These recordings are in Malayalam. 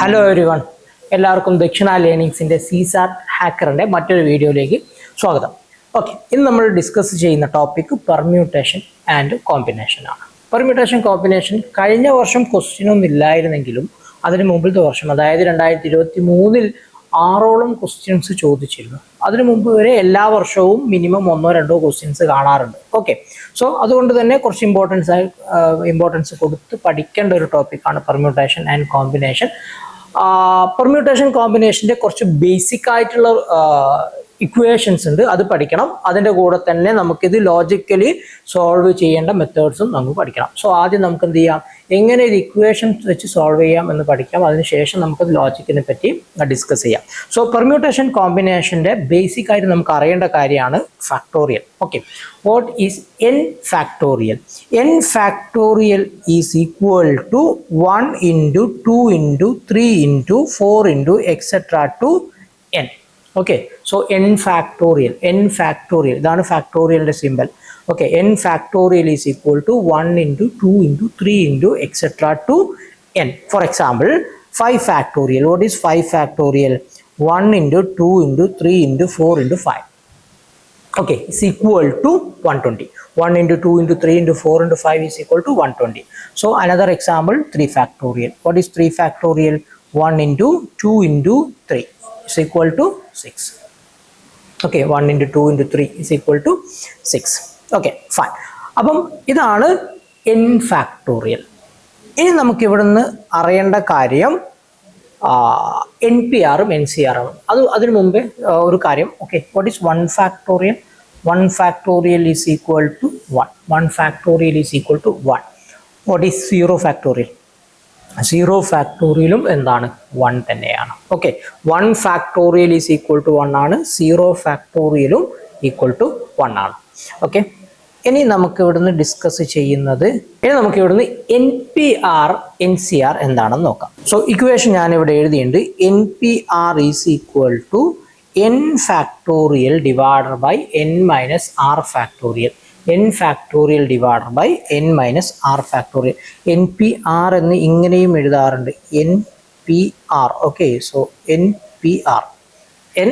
ഹലോ എവരിവൺ, എല്ലാവർക്കും ദക്ഷിണ ലേണിങ്സിൻ്റെ സീസാർ ഹാക്കറിൻ്റെ മറ്റൊരു വീഡിയോയിലേക്ക് സ്വാഗതം. ഓക്കെ, ഇന്ന് നമ്മൾ ഡിസ്കസ് ചെയ്യുന്ന ടോപ്പിക് പെർമ്യൂട്ടേഷൻ ആൻഡ് കോമ്പിനേഷൻ ആണ്. പെർമ്യൂട്ടേഷൻ കോമ്പിനേഷൻ കഴിഞ്ഞ വർഷം ക്വസ്റ്റ്യനൊന്നും ഇല്ലായിരുന്നെങ്കിലും അതിന് മുമ്പിലത്തെ വർഷം, അതായത് 2023 6ഓളം ക്വസ്റ്റ്യൻസ് ചോദിച്ചിരുന്നു. അതിനു മുമ്പ് വരെ എല്ലാ വർഷവും മിനിമം 1-2 ക്വസ്റ്റ്യൻസ് കാണാറുണ്ട്. ഓക്കെ, സോ അതുകൊണ്ട് തന്നെ കുറച്ച് ഇമ്പോർട്ടൻസ് കൊടുത്ത് പഠിക്കേണ്ട ഒരു ടോപ്പിക്കാണ് പെർമ്യൂട്ടേഷൻ ആൻഡ് കോമ്പിനേഷൻ. പെർമ്യൂട്ടേഷൻ കോമ്പിനേഷൻ്റെ കുറച്ച് ബേസിക് ആയിട്ടുള്ള ഇക്വേഷൻസ് ഉണ്ട്, അത് പഠിക്കണം. അതിൻ്റെ കൂടെ തന്നെ നമുക്കിത് ലോജിക്കലി സോൾവ് ചെയ്യേണ്ട മെത്തേഡ്സും നമുക്ക് പഠിക്കണം. സോ ആദ്യം നമുക്ക് എന്ത് ചെയ്യാം, എങ്ങനെ ഇത് ഇക്വേഷൻസ് വെച്ച് സോൾവ് ചെയ്യാം എന്ന് പഠിക്കാം. അതിനുശേഷം നമുക്കത് ലോജിക്കിനെ പറ്റി ഡിസ്കസ് ചെയ്യാം. സോ പെർമ്യൂട്ടേഷൻ കോമ്പിനേഷൻ്റെ ബേസിക് ആയിട്ട് നമുക്ക് അറിയേണ്ട കാര്യമാണ് factorial. Okay, what is n factorial? n factorial is equal to 1 into 2 into 3 into 4 into etc. to n. Okay, so n factorial ഇതാണ് ഫാക്ടോറിയലിൻ്റെ symbol. Okay, n factorial is equal to 1 into 2 into 3 into etc. to n. For example 5 factorial. What is 5 factorial? 1 into 2 into 3 into 4 into 5. Okay, is equal to 120. 1 into 2 into 3 into 4 into 5 is equal to 120. So another example, 3 factorial. What is 3 factorial? 1 into 2 into 3 is equal to 6. Okay, 1 into 2 into 3 is equal to 6. Okay, fine. അപ്പം ഇതാണ് n ഫാക്ടോറിയൽ. ഇനി നമുക്ക് ഇവിടുന്ന് അറിയേണ്ട കാര്യം NPR NCR ആണ്. അതിനു മുമ്പേ ഒരു കാര്യം. Okay, what is 1 factorial? 1 factorial is equal to 1. 1 factorial is equal to 1. What is 0 factorial? 0 ഫാക്ടോറിയലും എന്താണ്? 1 തന്നെയാണ്. Okay, 1 factorial is equal to 1 ആണ്. 0 ഫാക്ടോറിയലും ഈക്വൽ ടു 1 ആണ്. ഓക്കെ, ഇനി നമുക്ക് ഇവിടുന്ന് ഡിസ്കസ് ചെയ്യുന്നത്, NPR NCR എന്താണെന്ന് നോക്കാം. സോ ഇക്വേഷൻ ഞാനിവിടെ എഴുതിയിട്ടുണ്ട്. NPR is equal to n factorial divided by n minus r factorial. n factorial divided by n minus r factorial. NPR എന്ന് ഇങ്ങനെയും എഴുതാറുണ്ട്, NPR. Okay, so NPR, n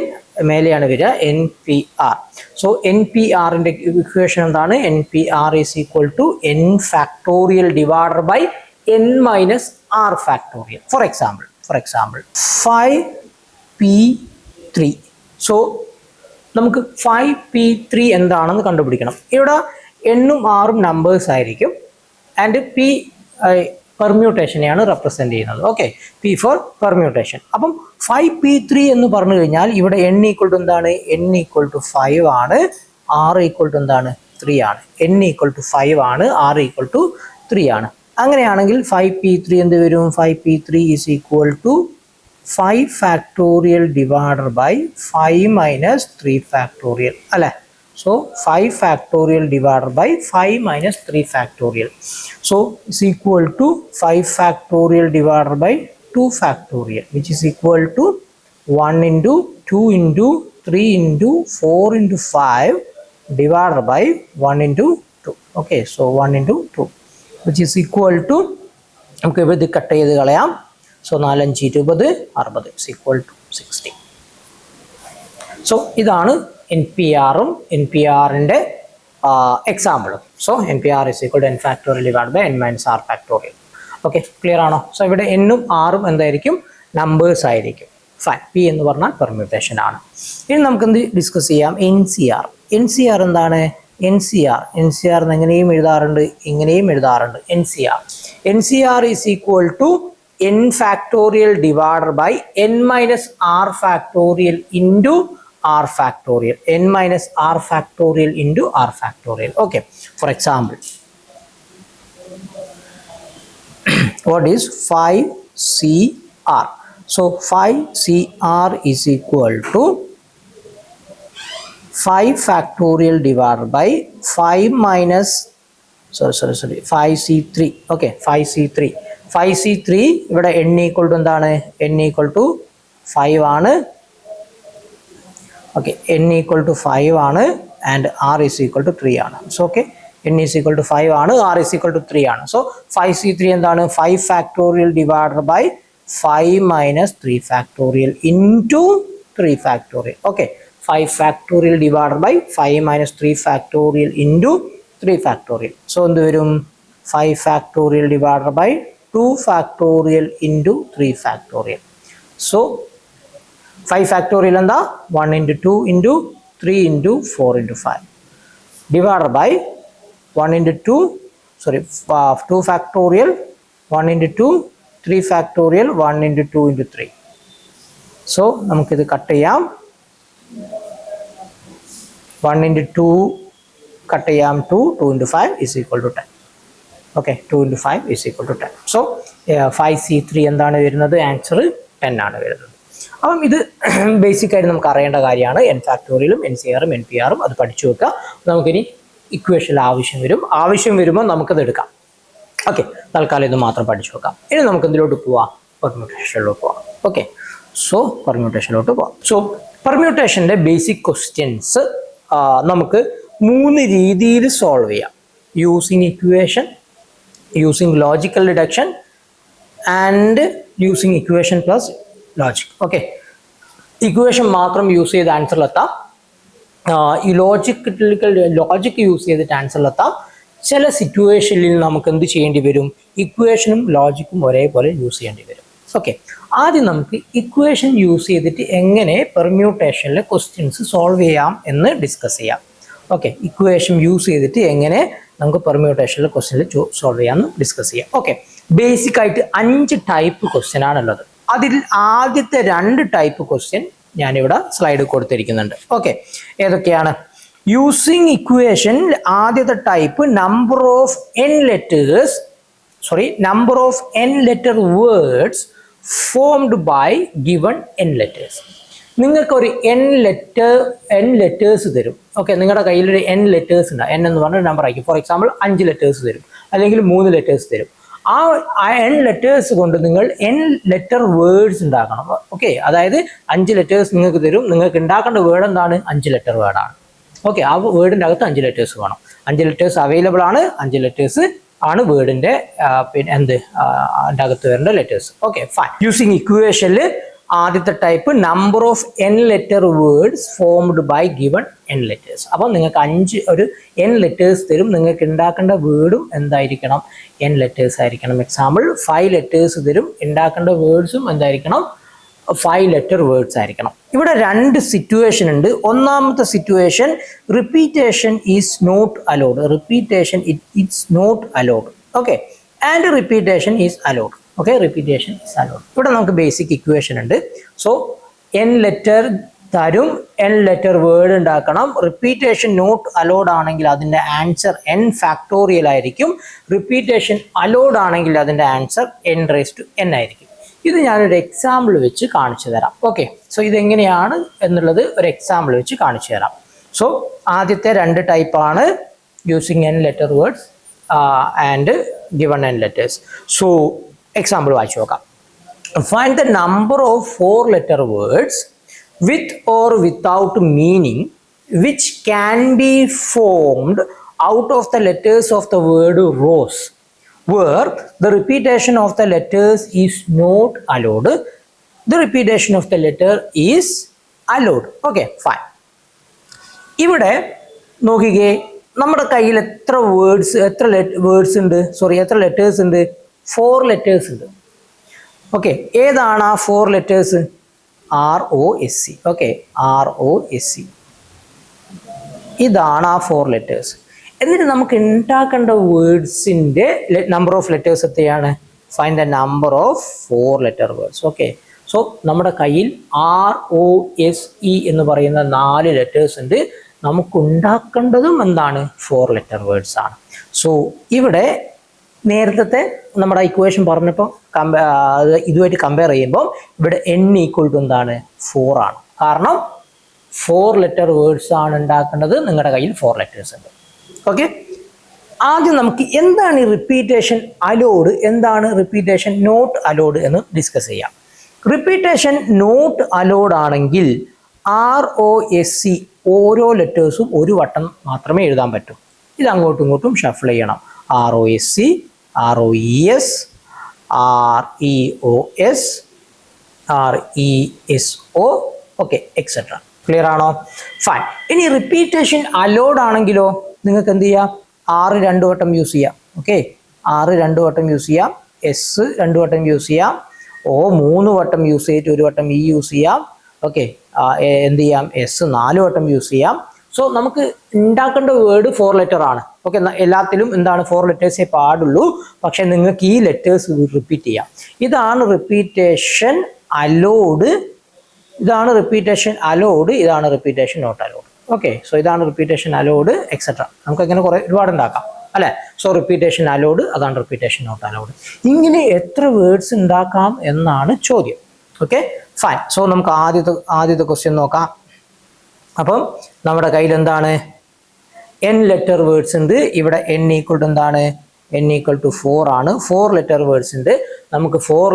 മേലെയാണ് വരിക, NPR. സോ NPRൻ്റെ ഇക്വേഷൻ എന്താണ്? NPR is equal to n factorial divided by n minus r factorial. For example 5p3. So നമുക്ക് 5p3 എന്താണെന്ന് കണ്ടുപിടിക്കണം. ഇവിടെ n-ഉം r-ഉം നമ്പേഴ്സ് ആയിരിക്കും, ആൻഡ് p പെർമ്യൂട്ടേഷനെയാണ് റെപ്രസെൻറ്റ് ചെയ്യുന്നത്. Okay, p for permutation. അപ്പം 5p3 എന്ന് പറഞ്ഞു കഴിഞ്ഞാൽ ഇവിടെ n ഈക്വൽ ടു എന്താണ്? n ഈക്വൽ ടു 5 ആണ്. r ഈക്വൽ ടു എന്താണ്? 3 ആണ്. n ഈക്വൽ ടു 5 ആണ്, r ഈക്വൽ ടു 3 ആണ്. അങ്ങനെയാണെങ്കിൽ 5p3 എന്ത് വരും? 5p3 is equal to 5 factorial divided by 5 minus 3 factorial അല്ലേ? So 5 factorial divided by 5 minus 3 factorial. So is equal to 5 factorial divided by 2 factorial, which is equal to 1 into 2 into 3 into 4 into 5 divided by 1 into 2. Okay, so 1 into 2, which is equal to, നമുക്ക് ഇത് കട്ട് ചെയ്ത് കളയാം. So 4 5 20 60 is equal to 60. So ഇതാണ് NPR-ഉം NPR-ൻ്റെ എക്സാമ്പിളും. So NPR is equal to n factorial divided by n minus r factorial. Okay, clear ആണോ? സോ ഇവിടെ n-ഉം r-ഉം എന്തായിരിക്കും? നമ്പേഴ്സ് ആയിരിക്കും. ഫൈൻ. p എന്ന് പറഞ്ഞാൽ പെർമ്യൂട്ടേഷൻ ആണ്. ഇനി നമുക്ക് എന്ത് ഡിസ്കസ് ചെയ്യാം? NCR. NCR എന്താണ്? NCR എന്ന് എങ്ങനെയും എഴുതാറുണ്ട്, ഇങ്ങനെയും എഴുതാറുണ്ട്. NCR is equal to n factorial divided by n minus r factorial into r factorial. n minus r factorial into r factorial. Okay, for example, what is 5CR? So 5CR is equal to 5 factorial divided by 5 minus 5C3. Okay, 5C3 ഇവിടെ n equal to എന്താണ്? n equal to 5 ആണ്. ഓക്കെ, n ഈക്വൽ ടു 5 ആണ്, and r is equal to 3 ആണ്. So okay, n is equal to 5 ആണ്, r ഈസ് ഈക്വൽ ടു 3 ആണ്. സോ 5C3 എന്താണ്? 5 factorial divided by 5 minus 3 factorial into 3 factorial. Okay, 5 factorial divided by 5 minus 3 factorial into 3 factorial. So എന്ത് വരും 5 factorial divided by 2 factorial into 3 factorial. So 5 factorial എന്താ 1 into 2 into 3 into 4 into 5 divided by 1 into 2 2 factorial 1 into 2 3 factorial 1 into 2 into 3. So നമുക്കിത് കട്ട് ചെയ്യാം 1 into 2 കട്ട് ചെയ്യാം 2 into 5 is equal to 10. Okay, 2 into 5 is equal to 10. So 5C3 എന്താണ് വരുന്നത് ആൻസർ 10 ആണ് വരുന്നത്. അപ്പം ഇത് ബേസിക്കായിട്ട് നമുക്ക് അറിയേണ്ട കാര്യമാണ്. എൻ ഫാക്ടോറിയലും എൻ സി ആറും എൻ പി ആറും അത് പഠിച്ചു വെക്കുക. നമുക്കിനി ഇക്വേഷനിൽ ആവശ്യം വരുമ്പോൾ നമുക്കത് എടുക്കാം. ഓക്കെ, തൽക്കാലം ഇത് മാത്രം പഠിച്ചു വെക്കാം. ഇനി നമുക്ക് എന്തിലോട്ട് പോവാം? പെർമ്യൂട്ടേഷനിലോട്ട് പോവാം. ഓക്കെ, സോ പെർമ്യൂട്ടേഷനിലോട്ട് പോവാം. സോ പെർമ്യൂട്ടേഷൻ്റെ ബേസിക് ക്വസ്റ്റ്യൻസ് നമുക്ക് 3 രീതിയിൽ സോൾവ് ചെയ്യാം. Using equation, using logical deduction and using equation plus logic. Okay, equation മാത്രം യൂസ് ചെയ്ത് ആൻസറിലെത്താം, ഈ ലോജിക് യൂസ് ചെയ്തിട്ട് ആൻസറിലെത്താം. ചില സിറ്റുവേഷനിൽ നമുക്ക് എന്ത് ചെയ്യേണ്ടി വരും? ഇക്വേഷനും ലോജിക്കും ഒരേപോലെ യൂസ് ചെയ്യേണ്ടി വരും. ഓക്കെ, ആദ്യം നമുക്ക് ഇക്വേഷൻ യൂസ് ചെയ്തിട്ട് എങ്ങനെ പെർമ്യൂട്ടേഷനിലെ ക്വസ്റ്റ്യൻസ് സോൾവ് ചെയ്യാം എന്ന് ഡിസ്കസ് ചെയ്യാം. ഓക്കെ, ഇക്വേഷൻ യൂസ് ചെയ്തിട്ട് എങ്ങനെ നമുക്ക് പെർമ്യൂട്ടേഷനിലെ ക്വസ്റ്റ്യനിൽ സോൾവ് ചെയ്യാമെന്ന് ഡിസ്കസ് ചെയ്യാം. ഓക്കെ, ബേസിക് ആയിട്ട് 5 ടൈപ്പ് ക്വസ്റ്റ്യൻ ആണുള്ളത്. അതിൽ ആദ്യത്തെ 2 ടൈപ്പ് ക്വസ്റ്റ്യൻ ഞാനിവിടെ സ്ലൈഡ് കൊടുത്തിരിക്കുന്നുണ്ട്. ഓക്കെ, ഏതൊക്കെയാണ്? യൂസിങ് ഇക്വേഷൻ ആദ്യത്തെ type number of n letter words formed by given n letters. നിങ്ങൾക്ക് ഒരു n letters തരും. ഓക്കെ, നിങ്ങളുടെ കയ്യിൽ ഒരു n letters ഉണ്ട്. n എന്ന് പറഞ്ഞ നമ്പർ ആയിരിക്കും. ഫോർ എക്സാമ്പിൾ 5 letters തരും, അല്ലെങ്കിൽ 3 letters തരും. ആ n letters കൊണ്ട് നിങ്ങൾ n letter words ഉണ്ടാക്കണം. ഓക്കെ, അതായത് 5 letters നിങ്ങൾക്ക് തരും. നിങ്ങൾക്ക് ഉണ്ടാക്കേണ്ട വേർഡ് എന്താണ്? 5 letter വേർഡാണ്. ഓക്കെ, ആ വേർഡിൻ്റെ അകത്ത് 5 letters വേണം. 5 letters അവൈലബിൾ ആണ്. 5 letters ആണ് വേർഡിൻ്റെ പിന്നെ അതിൻ്റെ അകത്ത് വരേണ്ട ലെറ്റേഴ്സ്. Okay, fine. യൂസിങ് ഇക്വേഷനിൽ ആദ്യത്തെ type number of n letter words formed by given n letters. അപ്പം നിങ്ങൾക്ക് ഒരു n letters തരും. നിങ്ങൾക്ക് ഉണ്ടാക്കേണ്ട വേർഡും എന്തായിരിക്കണം? n letters ആയിരിക്കണം. എക്സാമ്പിൾ 5 letters തരും. ഉണ്ടാക്കേണ്ട വേർഡ്സും എന്തായിരിക്കണം? 5 letter വേർഡ്സ് ആയിരിക്കണം. ഇവിടെ 2 സിറ്റുവേഷൻ ഉണ്ട്. ഒന്നാമത്തെ situation repetition is not allowed. It's not allowed. Okay, and repetition is allowed. Okay, repetition is allowed. ഇവിടെ നമുക്ക് ബേസിക് ഇക്വേഷൻ ഉണ്ട്. സോ n letter തരും, n letter വേർഡ് ഉണ്ടാക്കണം. റിപ്പീറ്റേഷൻ നോട്ട് അലൗഡ് ആണെങ്കിൽ അതിൻ്റെ ആൻസർ n ഫാക്ടോറിയൽ ആയിരിക്കും. റിപ്പീറ്റേഷൻ അലൗഡ് ആണെങ്കിൽ അതിൻ്റെ ആൻസർ n⁻n ആയിരിക്കും. ഇത് ഞാനൊരു എക്സാമ്പിൾ വെച്ച് കാണിച്ചു തരാം. ഓക്കെ, സോ ഇതെങ്ങനെയാണ് എന്നുള്ളത് ഒരു എക്സാമ്പിൾ വെച്ച് കാണിച്ചു തരാം. സോ ആദ്യത്തെ 2 ടൈപ്പാണ് using n letter words and given n letters. So example വായിച്ചു നോക്കാം. Find the number of 4 letter words with or without meaning which can be formed out of the letters of the word rose where the repetition of the letters is not allowed. The repetition of the letter is allowed. Okay, fine. ഇവിടെ നോക്കിക്കേ, നമ്മുടെ കയ്യിൽ എത്ര വേർഡ്സ് ഉണ്ട്? എത്ര ലെറ്റേഴ്സ് ഉണ്ട്? 4 letters ഉണ്ട്. ഓക്കെ, ഏതാണ് ആ 4 letters? ROSC. ഓക്കെ, ROSC ഇതാണ് ആ 4 letters. എന്നിട്ട് നമുക്ക് ഉണ്ടാക്കേണ്ട വേർഡ്സിൻ്റെ നമ്പർ ഓഫ് ലെറ്റേഴ്സ് എത്രയാണ്? Find the number of 4 letter words. Okay, so നമ്മുടെ കയ്യിൽ ROSE എന്ന് പറയുന്ന 4 letters ഉണ്ട്. നമുക്ക് ഉണ്ടാക്കേണ്ടതും എന്താണ്? 4 letter വേർഡ്സ് ആണ്. സോ ഇവിടെ നേരത്തെ നമ്മുടെ ഇക്വേഷൻ പറഞ്ഞപ്പോൾ ഇതുമായിട്ട് കമ്പയർ ചെയ്യുമ്പോൾ ഇവിടെ n = എന്താണ്? 4 ആണ്. കാരണം 4 letter വേർഡ്സ് ആണ് ഉണ്ടാക്കേണ്ടത്. നിങ്ങളുടെ കയ്യിൽ 4 letters ഉണ്ട്. ഓക്കെ, ആദ്യം നമുക്ക് എന്താണ് ഈ റിപ്പീറ്റേഷൻ അലോഡ്, എന്താണ് റിപ്പീറ്റേഷൻ നോട്ട് അലോഡ് എന്ന് ഡിസ്കസ് ചെയ്യാം. റിപ്പീറ്റേഷൻ നോട്ട് അലോഡ് ആണെങ്കിൽ ROSC ഓരോ ലെറ്റേഴ്സും ഒരു വട്ടം മാത്രമേ എഴുതാൻ പറ്റൂ. ഇത് അങ്ങോട്ടും ഇങ്ങോട്ടും ഷഫിൾ ചെയ്യണം. ROSC, ROES, REOS, RESO, okay etcetera. Clear ആണോ? ഫൈൻ. ഇനി റിപ്പീറ്റേഷൻ അലോഡ് ആണെങ്കിലോ നിങ്ങൾക്ക് എന്ത് ചെയ്യാം? R 2 വട്ടം യൂസ് ചെയ്യാം. ഓക്കെ, R 2 വട്ടം യൂസ് ചെയ്യാം, S 2 വട്ടം യൂസ് ചെയ്യാം, O 3 വട്ടം യൂസ് ചെയ്തിട്ട് 1 വട്ടം E യൂസ് ചെയ്യാം. ഓക്കെ, എന്ത് ചെയ്യാം? S 4 വട്ടം യൂസ് ചെയ്യാം. സോ നമുക്ക് ഉണ്ടാക്കേണ്ട വേർഡ് 4 ലെറ്റർ ആണ്. ഓക്കെ, എല്ലാത്തിലും എന്താണ് 4 ലെറ്റേഴ്സേ പാടുള്ളൂ. പക്ഷെ നിങ്ങൾക്ക് ഈ ലെറ്റേഴ്സ് റിപ്പീറ്റ് ചെയ്യാം. ഇതാണ് റിപ്പീറ്റേഷൻ അലോഡ്, ഇതാണ് റിപ്പീറ്റേഷൻ അലോഡ്, ഇതാണ് repetition not allowed. Okay, so ഇതാണ് റിപ്പീറ്റേഷൻ അലോഡ് എക്സെട്ര. നമുക്ക് അങ്ങനെ ഒരുപാട് ഉണ്ടാക്കാം അല്ലെ. സോ റിപ്പീറ്റേഷൻ അലോഡ്, അതാണ് റിപ്പീറ്റേഷൻ നോട്ട് അലോഡ്. ഇങ്ങനെ എത്ര വേർഡ്സ് ഉണ്ടാക്കാം എന്നാണ് ചോദ്യം. Okay fine. സോ നമുക്ക് ആദ്യത്തെ ക്വസ്റ്റ്യൻ നോക്കാം. അപ്പം നമ്മുടെ കയ്യിൽ എന്താണ്? n ലെറ്റർ വേർഡ്സ് ഉണ്ട്. ഇവിടെ n ഈക്വൽ ടു എന്താണ്? n ഈക്വൽ ടു 4 ആണ്. 4 ലെറ്റർ വേർഡ്സ് ഉണ്ട്. നമുക്ക് 4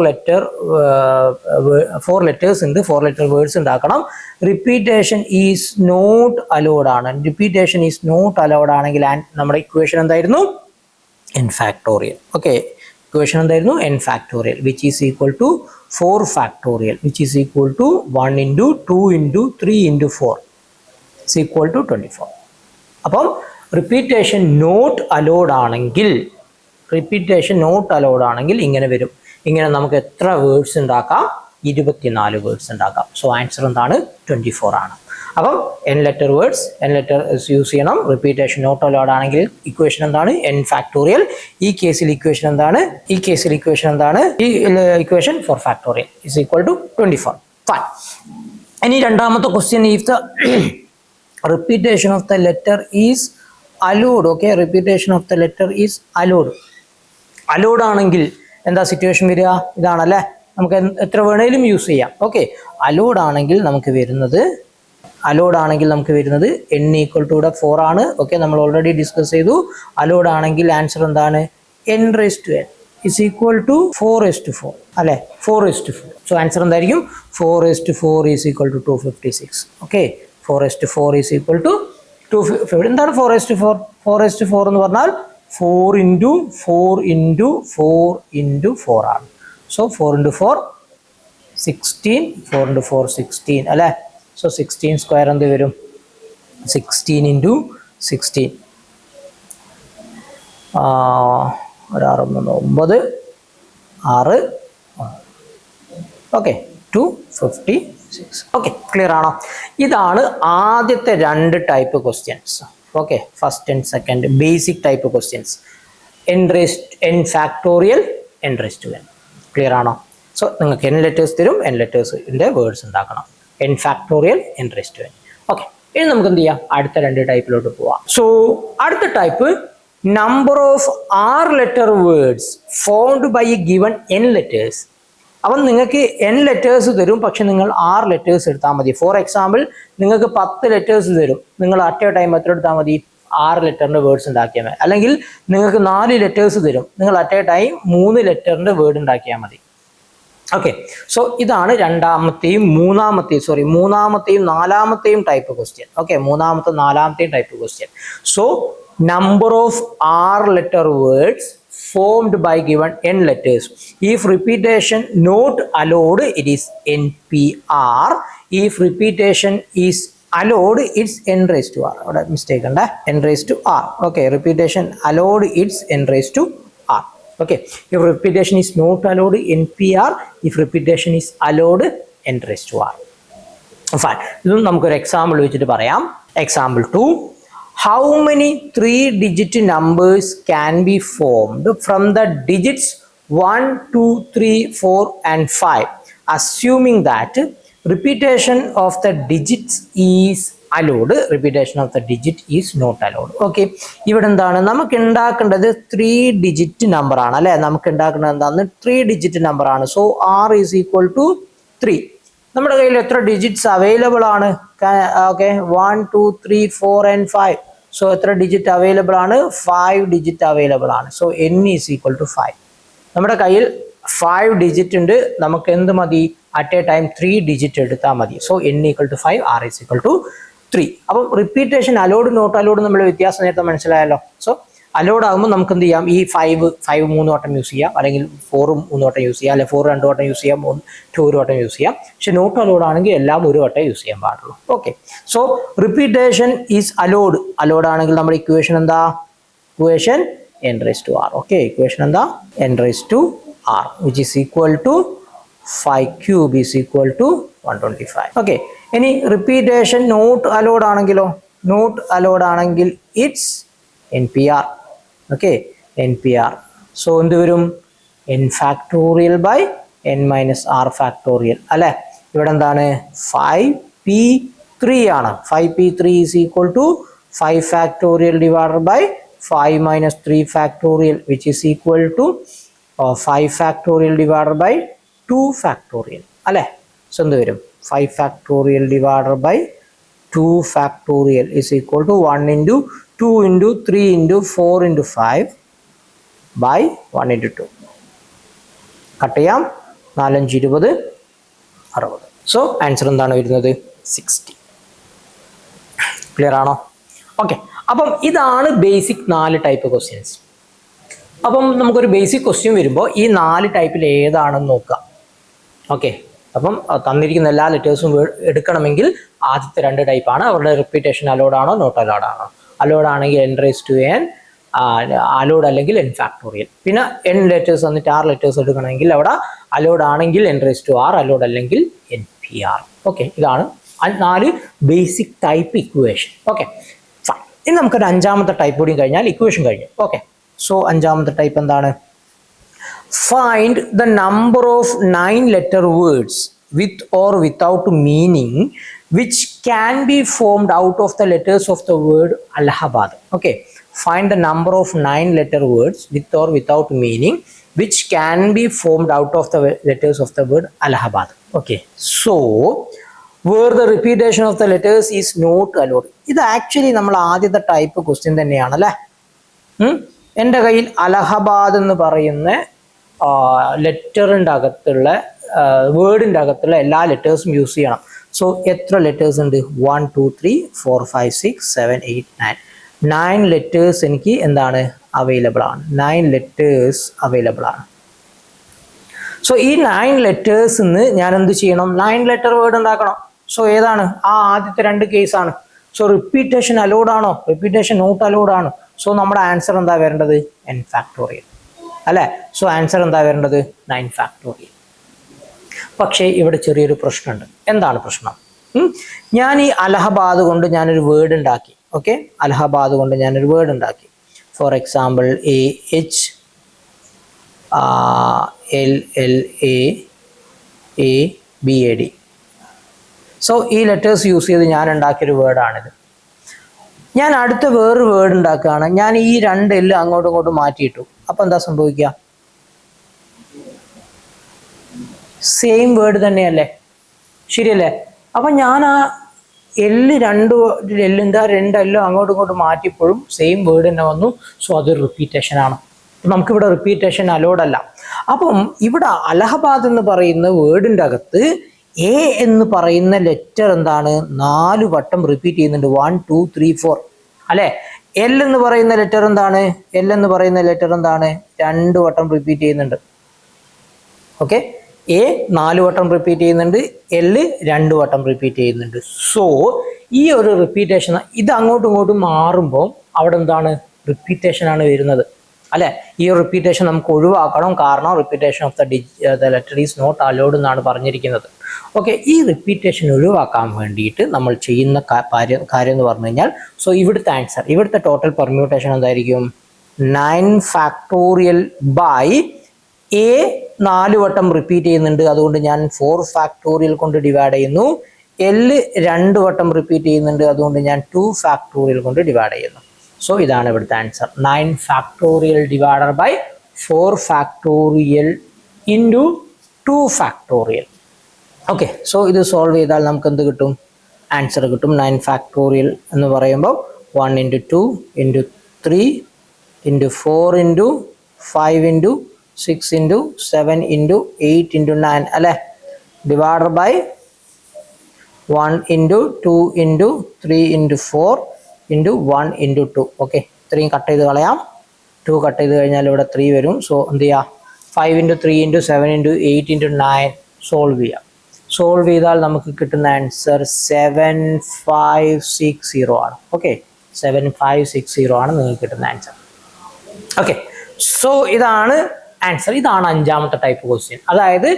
ലെറ്റേഴ്സ് ഉണ്ട്. 4 ലെറ്റർ വേർഡ്സ് ഉണ്ടാക്കണം. റിപ്പീറ്റേഷൻ ഈസ് നോട്ട് അലൗഡ് ആണ്. റിപ്പീറ്റേഷൻ ഈസ് നോട്ട് അലൗഡ് ആണെങ്കിൽ നമ്മുടെ ഇക്വേഷൻ എന്തായിരുന്നു? n factorial. ഓക്കെ, ഇക്വേഷൻ എന്തായിരുന്നു? n factorial which is equal to 4 factorial which is equal to 1 into 2 into 3 into 4 is equal to 24. അപ്പം റിപ്പീറ്റേഷൻ നോട്ട് അലൗഡ് ആണെങ്കിൽ, റിപ്പീറ്റേഷൻ നോട്ട് അലൗഡ് ആണെങ്കിൽ ഇങ്ങനെ വരും. ഇങ്ങനെ നമുക്ക് എത്ര വേർഡ്സ് ഉണ്ടാക്കാം? 24 വേർഡ്സ് ഉണ്ടാക്കാം. സോ ആൻസർ എന്താണ്? 24 ആണ്. അപ്പം n letter words, n letter use ചെയ്യണം. റിപ്പീറ്റേഷൻ നോട്ട് അലൗഡ് ആണെങ്കിൽ ഇക്വേഷൻ എന്താണ്? n factorial. ഈ കേസിൽ ഇക്വേഷൻ എന്താണ്? ഈ equation 4 factorial is equal to 24. Fine. ഇനി രണ്ടാമത്തെ question, if the repetition of the letter is allowed. Okay, repetition of the letter is allowed. Allowed ആണെങ്കിൽ എന്താ സിറ്റുവേഷൻ വരിക? ഇതാണല്ലേ, നമുക്ക് എത്ര വേണേലും യൂസ് ചെയ്യാം. ഓക്കെ, അലോഡ് ആണെങ്കിൽ നമുക്ക് വരുന്നത് n ഈക്വൽ ടു 4 ആണ്. ഓക്കെ, നമ്മൾ ഓൾറെഡി ഡിസ്കസ് ചെയ്തു. അലോഡ് ആണെങ്കിൽ ആൻസർ എന്താണ്? n raised to n is equal to 4:4 അല്ലെ, 4:4. സോ ആൻസർ എന്തായിരിക്കും? 4:4 is equal to 256. Okay, 4:4 is equal to 250. എന്താണ് 4:4? 4:4 എന്ന് പറഞ്ഞാൽ 4 into 4 into 4 into 4 ആണ്. സോ 4 into 4 16, 4 into 4 16 അല്ലേ. സോ 16 സ്ക്വയർ എന്ത് വരും? 16 into 16 9 6. ഓക്കെ, 256. ഓക്കെ, ക്ലിയർ ആണോ? ഇതാണ് ആദ്യത്തെ 2 type questions. Okay, first and second basic type questions. n factorial, n raised to n. Clear ആണോ? സോ നിങ്ങൾക്ക് n ലെറ്റേഴ്സ് തരും, n ലെറ്റേഴ്സിൻ്റെ വേർഡ്സ് ഉണ്ടാക്കണം. n factorial, n raised to n. Okay, ഇനി നമുക്ക് എന്ത് ചെയ്യാം? അടുത്ത 2 ടൈപ്പിലോട്ട് പോവാം. സോ അടുത്ത type, number of r letter words formed by a given n letters. അപ്പം നിങ്ങൾക്ക് n ലെറ്റേഴ്സ് തരും, പക്ഷെ നിങ്ങൾ 6 ലെറ്റേഴ്സ് എടുത്താൽ മതി. ഫോർ എക്സാമ്പിൾ, നിങ്ങൾക്ക് 10 ലെറ്റേഴ്സ് തരും, നിങ്ങൾ അറ്റ് എ ടൈം എത്ര എടുത്താൽ മതി? 6 ലെറ്ററിൻ്റെ വേർഡ്സ് ഉണ്ടാക്കിയാൽ മതി. അല്ലെങ്കിൽ നിങ്ങൾക്ക് 4 ലെറ്റേഴ്സ് തരും, നിങ്ങൾ അറ്റ് എ ടൈം 3 ലെറ്ററിൻ്റെ വേർഡ് ഉണ്ടാക്കിയാൽ മതി. ഓക്കെ, സോ ഇതാണ് മൂന്നാമത്തെയും നാലാമത്തെയും ടൈപ്പ് ക്വസ്റ്റ്യൻ. ഓക്കെ, മൂന്നാമത്തെയും നാലാമത്തെയും type question. So number of r letter words formed by given n letters. If repetition not allowed, it is NPR. If repetition is allowed, it's n raised to r. Mistake and n raised to r. Okay, repetition allowed, it's n raised to r. Okay, if repetition is not allowed, NPR. If repetition is allowed, n raised to r. Fine. This is an example. Example 2. How many 3-digit numbers can be formed from the digits 1, 2, 3, 4 and 5, assuming that repetition of the digits is allowed, repetition of the digit is not allowed. Okay, ഇവിടെ എന്താണ് നമുക്ക് ഉണ്ടാക്കേണ്ടത്? 3-digit number ആണ് അല്ലേ. നമുക്ക് ഉണ്ടാക്കേണ്ടത് എന്താണ്? 3-digit number ആണ്. So r is equal to 3. നമ്മുടെ കയ്യിൽ എത്ര ഡിജിറ്റ്സ് അവൈലബിൾ ആണ്? Okay, 1, 2, 3, 4 and 5. സോ എത്ര ഡിജിറ്റ് അവൈലബിൾ ആണ്? 5 ഡിജിറ്റ് അവൈലബിൾ ആണ്. So n is equal to 5. നമ്മുടെ കയ്യിൽ 5 ഡിജിറ്റ് ഉണ്ട്, നമുക്ക് എന്ത് മതി? അറ്റ് എ ടൈം 3 ഡിജിറ്റ് എടുത്താൽ മതി. So n equal to 5, r is equal to 3. അപ്പം റിപ്പീറ്റേഷൻ അലോഡ് നോട്ട് അലോഡ് നമ്മൾ വ്യത്യാസം നേരത്തെ മനസ്സിലായല്ലോ. സോ അലോഡ് ആകുമ്പോൾ നമുക്ക് എന്ത് ചെയ്യാം, ഈ 5 3 വട്ടം യൂസ് ചെയ്യാം, അല്ലെങ്കിൽ 4 3 വട്ടം യൂസ് ചെയ്യാം, അല്ലെങ്കിൽ 4 2 വട്ടം യൂസ് ചെയ്യാം, 2 1 വട്ടം യൂസ് ചെയ്യാം. പക്ഷെ നോട്ട് അലോഡ് ആണെങ്കിൽ എല്ലാം ഒരു വട്ടം യൂസ് ചെയ്യാൻ പാടുള്ളൂ. Okay, so repetition is allowed. Allowed ആണെങ്കിൽ നമ്മുടെ ഇക്വേഷൻ എന്താ? Equation n raised to r. Okay, equation എന്താ? n raised to r, which is equal to 5 cube is equal to 125. Okay, ഇനി റിപ്പീറ്റേഷൻ നോട്ട് അലോഡ് ആണെങ്കിലോ? നോട്ട് അലോഡ് ആണെങ്കിൽ it's NPR. Okay, NPR. So എന്ത് വരും? n factorial by n minus R factorial അല്ലെ. ഇവിടെ എന്താണ്? 5p3 ആണ്. 5p3 is equal to 5 factorial divided by 5 minus 3 factorial, which is equal to 5 factorial divided by 2 factorial അല്ലെ. സോ എന്ത് വരും? 5 factorial divided by 2 factorial is equal to 1 into 2 into 3 into 4 into 5 by 1 into 2. Cut ചെയ്യാം. 4 5 20 60. സോ ആൻസർ എന്താണ് വരുന്നത്? 60. ക്ലിയർ ആണോ? ഓക്കെ, അപ്പം ഇതാണ് ബേസിക് 4 ടൈപ്പ് ക്വസ്റ്റ്യൻസ്. അപ്പം നമുക്കൊരു ബേസിക് ക്വസ്റ്റ്യൻ വരുമ്പോൾ ഈ 4 ടൈപ്പിൽ ഏതാണെന്ന് നോക്കാം. ഓക്കെ, അപ്പം തന്നിരിക്കുന്ന എല്ലാ ലെറ്റേഴ്സും എടുക്കണമെങ്കിൽ ആദ്യത്തെ 2 ടൈപ്പാണ്. അവരുടെ റിപ്പീറ്റേഷൻ അലോഡ് ആണോ നോട്ട് അലോഡ് ആണോ? അലോഡ് ആണെങ്കിൽ n raised to n, allowed അല്ലെങ്കിൽ n ഫാക്ടോറിയൽ. പിന്നെ n ലെറ്റേഴ്സ് വന്നിട്ട് 6 ലെറ്റേഴ്സ് എടുക്കണമെങ്കിൽ അവിടെ അലോഡ് ആണെങ്കിൽ n raised to r, allowed അല്ലെങ്കിൽ NPR. ഓക്കെ, ഇതാണ് 4 ബേസിക് ടൈപ്പ് ഇക്വേഷൻ. ഓക്കെ, ഇനി നമുക്കൊരു 5ാമത്തെ ടൈപ്പ് കൂടി കഴിഞ്ഞാൽ ഇക്വേഷൻ കഴിഞ്ഞു. ഓക്കെ, സോ 5ാമത്തെ ടൈപ്പ് എന്താണ്? Find the number of 9 letter words with or without meaning which can be formed out of the letters of the word Allahabad. Okay, find the number of 9 letter words with or without meaning which can be formed out of the letters of the word Allahabad. Okay, so where the repetition of the letters is not allowed. ഇത് ആക്ച്വലി നമ്മൾ ആദ്യത്തെ ടൈപ്പ് ക്വസ്റ്റ്യൻ തന്നെയാണ് അല്ലേ. എൻ്റെ കയ്യിൽ അലഹബാദ് എന്ന് പറയുന്ന ലെറ്ററിൻ്റെ അകത്തുള്ള വേർഡിൻ്റെ അകത്തുള്ള എല്ലാ ലെറ്റേഴ്സും യൂസ് ചെയ്യണം. സോ എത്ര ലെറ്റേഴ്സ് ഉണ്ട്? 1 2 3 4 5 6 7 8 9. 9 ലെറ്റേഴ്സ് എനിക്ക് എന്താണ്? അവൈലബിൾ ആണ്. 9 ലെറ്റേഴ്സ് അവൈലബിൾ ആണ്. സോ ഈ 9 ലെറ്റേഴ്സിന്ന് ഞാൻ എന്ത് ചെയ്യണം? 9 ലെറ്റർ വേർഡ് ഉണ്ടാക്കണം. സോ ഏതാണ്? ആദ്യത്തെ 2 കേസാണ്. സോ റിപ്പീറ്റേഷൻ അലോഡ് ആണോ? റിപ്പീറ്റേഷൻ നോട്ട് അലോഡ് ആണ്. സോ നമ്മുടെ ആൻസർ എന്താ വരേണ്ടത്? n ഫാക്ടോറിയൽ അല്ലേ. സോ ആൻസർ എന്താ വരേണ്ടത്? 9 ഫാക്ടോറിയൽ. പക്ഷേ ഇവിടെ ചെറിയൊരു പ്രശ്നമുണ്ട്. എന്താണ് പ്രശ്നം? ഞാൻ ഈ അലഹബാദ് കൊണ്ട് ഞാനൊരു വേർഡ് ഉണ്ടാക്കി. ഓക്കെ, അലഹബാദ് കൊണ്ട് ഞാനൊരു വേർഡ് ഉണ്ടാക്കി. For example AHLLAABAD. സോ ഈ ലെറ്റേഴ്സ് യൂസ് ചെയ്ത് ഞാൻ ഉണ്ടാക്കിയൊരു വേർഡാണിത്. ഞാൻ അടുത്ത വേറൊരു വേർഡ് ഉണ്ടാക്കുകയാണ്. ഞാൻ ഈ 2 L അങ്ങോട്ടും ഇങ്ങോട്ടും മാറ്റിയിട്ടു. അപ്പം എന്താ സംഭവിക്കുക? സെയിം വേർഡ് തന്നെയല്ലേ, ശരിയല്ലേ? അപ്പം ഞാൻ ആ രണ്ട് എല്ലിൻ്റെ 2 L അങ്ങോട്ടും ഇങ്ങോട്ടും മാറ്റിയപ്പോഴും സെയിം വേർഡ് തന്നെ വന്നു. സോ അതൊരു റിപ്പീറ്റേഷൻ ആണ്. നമുക്കിവിടെ റിപ്പീറ്റേഷൻ അലോഡ് അല്ല. അപ്പം ഇവിടെ അലഹബാദ് എന്ന് പറയുന്ന വേർഡിൻ്റെ അകത്ത് എ എന്ന് പറയുന്ന ലെറ്റർ എന്താണ്? 4 വട്ടം റിപ്പീറ്റ് ചെയ്യുന്നുണ്ട്. 1 2 3 4 അല്ലെ. എൽ എന്ന് പറയുന്ന ലെറ്റർ എന്താണ്? എൽ എന്ന് പറയുന്ന ലെറ്റർ എന്താണ്? 2 വട്ടം റിപ്പീറ്റ് ചെയ്യുന്നുണ്ട്. ഓക്കെ, എ 4 വട്ടം റിപ്പീറ്റ് ചെയ്യുന്നുണ്ട്, എൽ 2 വട്ടം റിപ്പീറ്റ് ചെയ്യുന്നുണ്ട്. സോ ഈ ഒരു റിപ്പീറ്റേഷൻ ഇത് അങ്ങോട്ടും ഇങ്ങോട്ടും മാറുമ്പോൾ അവിടെ എന്താണ്? റിപ്പീറ്റേഷൻ ആണ് വരുന്നത് അല്ലെ. ഈ റിപ്പീറ്റേഷൻ നമുക്ക് ഒഴിവാക്കണം. കാരണം repetition of the letter is not allowed എന്നാണ് പറഞ്ഞിരിക്കുന്നത്. ഓക്കെ, ഈ റിപ്പീറ്റേഷൻ ഒഴിവാക്കാൻ വേണ്ടിയിട്ട് നമ്മൾ ചെയ്യുന്ന കാര്യം എന്ന് പറഞ്ഞു കഴിഞ്ഞാൽ, സോ ഇവിടുത്തെ ആൻസർ, ഇവിടുത്തെ ടോട്ടൽ പെർമ്യൂട്ടേഷൻ എന്തായിരിക്കും? 9 ഫാക്ടോറിയൽ ബൈ എ 4 വട്ടം റിപ്പീറ്റ് ചെയ്യുന്നുണ്ട്, അതുകൊണ്ട് ഞാൻ 4 ഫാക്ടോറിയൽ കൊണ്ട് ഡിവൈഡ് ചെയ്യുന്നു. എൽ 2 വട്ടം റിപ്പീറ്റ് ചെയ്യുന്നുണ്ട്, അതുകൊണ്ട് ഞാൻ 2 ഫാക്ടോറിയൽ കൊണ്ട് ഡിവൈഡ് ചെയ്യുന്നു. സോ ഇതാണ് ഇവിടുത്തെ answer. 9 factorial divided by 4 factorial into 2 factorial. Okay, so ഇത് സോൾവ് ചെയ്താൽ നമുക്ക് എന്ത് കിട്ടും? ആൻസർ കിട്ടും. 9 ഫാക്ടോറിയൽ എന്ന് പറയുമ്പോൾ 1 into 2 into 3 into 4 into 5 into 6 into 7 into 8 into 9 അല്ലേ, divided by 1 into 2 into 3 into 4 into 1 into 2. Okay, ഇത്രയും കട്ട് ചെയ്ത് കളയാം. 2 കട്ട് ചെയ്ത് കഴിഞ്ഞാൽ ഇവിടെ 3 വരും. സോ എന്ത് ചെയ്യുക, 5 × 3 × 7 × 8 × 9 സോൾവ് ചെയ്യാം. സോൾവ് ചെയ്താൽ നമുക്ക് കിട്ടുന്ന ആൻസർ 7560 ആണ്. ഓക്കെ, 7560 ആണ് നിങ്ങൾക്ക് കിട്ടുന്ന ആൻസർ. ഓക്കെ, സോ ഇതാണ് ആൻസർ. ഇതാണ് 5ാമത്തെ ടൈപ്പ് ക്വസ്റ്റ്യൻ. അതായത്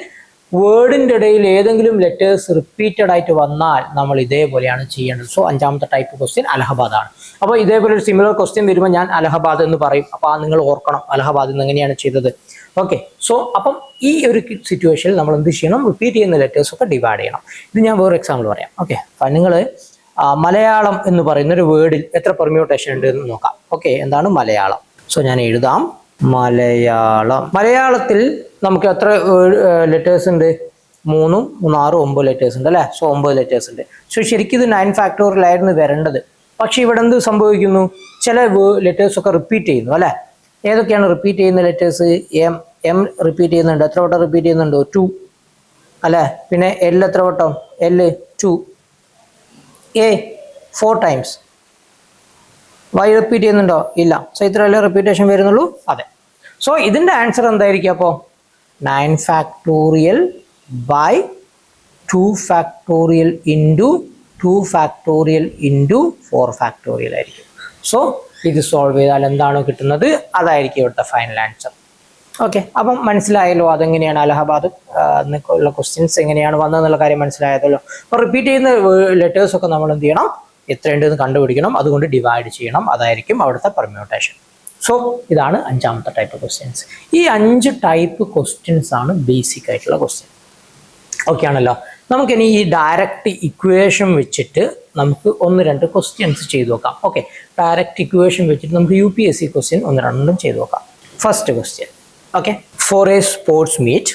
വേർഡിൻ്റെ ഇടയിൽ ഏതെങ്കിലും ലെറ്റേഴ്സ് റിപ്പീറ്റഡ് ആയിട്ട് വന്നാൽ നമ്മൾ ഇതേപോലെയാണ് ചെയ്യേണ്ടത്. സോ 5ാമത്തെ ടൈപ്പ് ക്വസ്റ്റ്യൻ അലഹബാദാണ്. അപ്പോൾ ഇതേപോലെ ഒരു സിമിലർ ക്വസ്റ്റ്യൻ വരുമ്പോൾ ഞാൻ അലഹബാദ് എന്ന് പറയും. അപ്പോൾ നിങ്ങൾ ഓർക്കണം അലഹബാദ് എന്ന് എങ്ങനെയാണ് ചെയ്തത്. ഓക്കെ, സോ അപ്പം ഈ ഒരു സിറ്റുവേഷനിൽ നമ്മൾ എന്ത് ചെയ്യണം, റിപ്പീറ്റ് ചെയ്യുന്ന ലെറ്റേഴ്സ് ഒക്കെ ഡിവൈഡ് ചെയ്യണം. ഇത് ഞാൻ വേറെ എക്സാമ്പിൾ പറയാം. ഓക്കെ, അപ്പം നിങ്ങൾ മലയാളം എന്ന് പറയുന്ന ഒരു വേർഡിൽ എത്ര പെർമ്യൂട്ടേഷൻ ഉണ്ട് എന്ന് നോക്കാം. ഓക്കെ, എന്താണ് മലയാളം? സോ ഞാൻ എഴുതാം മലയാളം. മലയാളത്തിൽ നമുക്ക് എത്ര ലെറ്റേഴ്സ് ഉണ്ട്? 3, 6, 9 ലെറ്റേഴ്സ് ഉണ്ട് അല്ലേ? സോ 9 ലെറ്റേഴ്സ് ഉണ്ട്. സോ ശരിക്കും ഇത് 9 ഫാക്ടോറിയലായിരുന്നു വരേണ്ടത്. പക്ഷെ ഇവിടെ എന്ത് സംഭവിക്കുന്നു, ചില ലെറ്റേഴ്സ് ഒക്കെ റിപ്പീറ്റ് ചെയ്യുന്നു അല്ലേ? ഏതൊക്കെയാണ് റിപ്പീറ്റ് ചെയ്യുന്ന ലെറ്റേഴ്സ്? എം റിപ്പീറ്റ് ചെയ്യുന്നുണ്ട്. എത്ര വട്ടം റിപ്പീറ്റ് ചെയ്യുന്നുണ്ടോ? 2 അല്ലേ? പിന്നെ എൽ എത്ര വട്ടം? L 2. A 4 times. Y repeat ചെയ്യുന്നുണ്ടോ? ഇല്ല. സോ ഇത്രയല്ലേ റിപ്പീറ്റേഷൻ വരുന്നുള്ളൂ? അതെ. സോ ഇതിൻ്റെ ആൻസർ എന്തായിരിക്കും അപ്പോൾ? 9 factorial by 2 factorial into 2 factorial into 4 factorial ആയിരിക്കും. സോ ഇത് സോൾവ് ചെയ്താൽ എന്താണോ കിട്ടുന്നത് അതായിരിക്കും ഇവിടുത്തെ ഫൈനൽ ആൻസർ. ഓക്കെ, അപ്പം മനസ്സിലായല്ലോ അതെങ്ങനെയാണ് അലഹബാദ് ഉള്ള ക്വസ്റ്റ്യൻസ് എങ്ങനെയാണ് വന്നതെന്നുള്ള കാര്യം മനസ്സിലായതല്ലോ. അപ്പോൾ റിപ്പീറ്റ് ചെയ്യുന്ന ലെറ്റേഴ്സൊക്കെ നമ്മൾ എന്ത് ചെയ്യണം, എത്രയുണ്ടെന്ന് കണ്ടുപിടിക്കണം, അതുകൊണ്ട് ഡിവൈഡ് ചെയ്യണം. അതായിരിക്കും അവിടുത്തെ പെർമ്യൂട്ടേഷൻ. സോ ഇതാണ് 5ാമത്തെ ടൈപ്പ് ക്വസ്റ്റ്യൻസ്. ഈ 5 ടൈപ്പ് ക്വസ്റ്റ്യൻസ് ആണ് ബേസിക് ആയിട്ടുള്ള ക്വസ്റ്റ്യൻ. ഓക്കെ ആണല്ലോ. നമുക്കിനി ഈ ഡയറക്റ്റ് ഇക്വേഷൻ വെച്ചിട്ട് നമുക്ക് 1-2 ക്വസ്റ്റ്യൻസ് ചെയ്തു നോക്കാം. ഓക്കെ, ഡയറക്റ്റ് ഇക്വേഷൻ വെച്ചിട്ട് നമുക്ക് UPSC ക്വസ്റ്റ്യൻ 1-2 ചെയ്തു നോക്കാം. First question. Okay, for a sports meet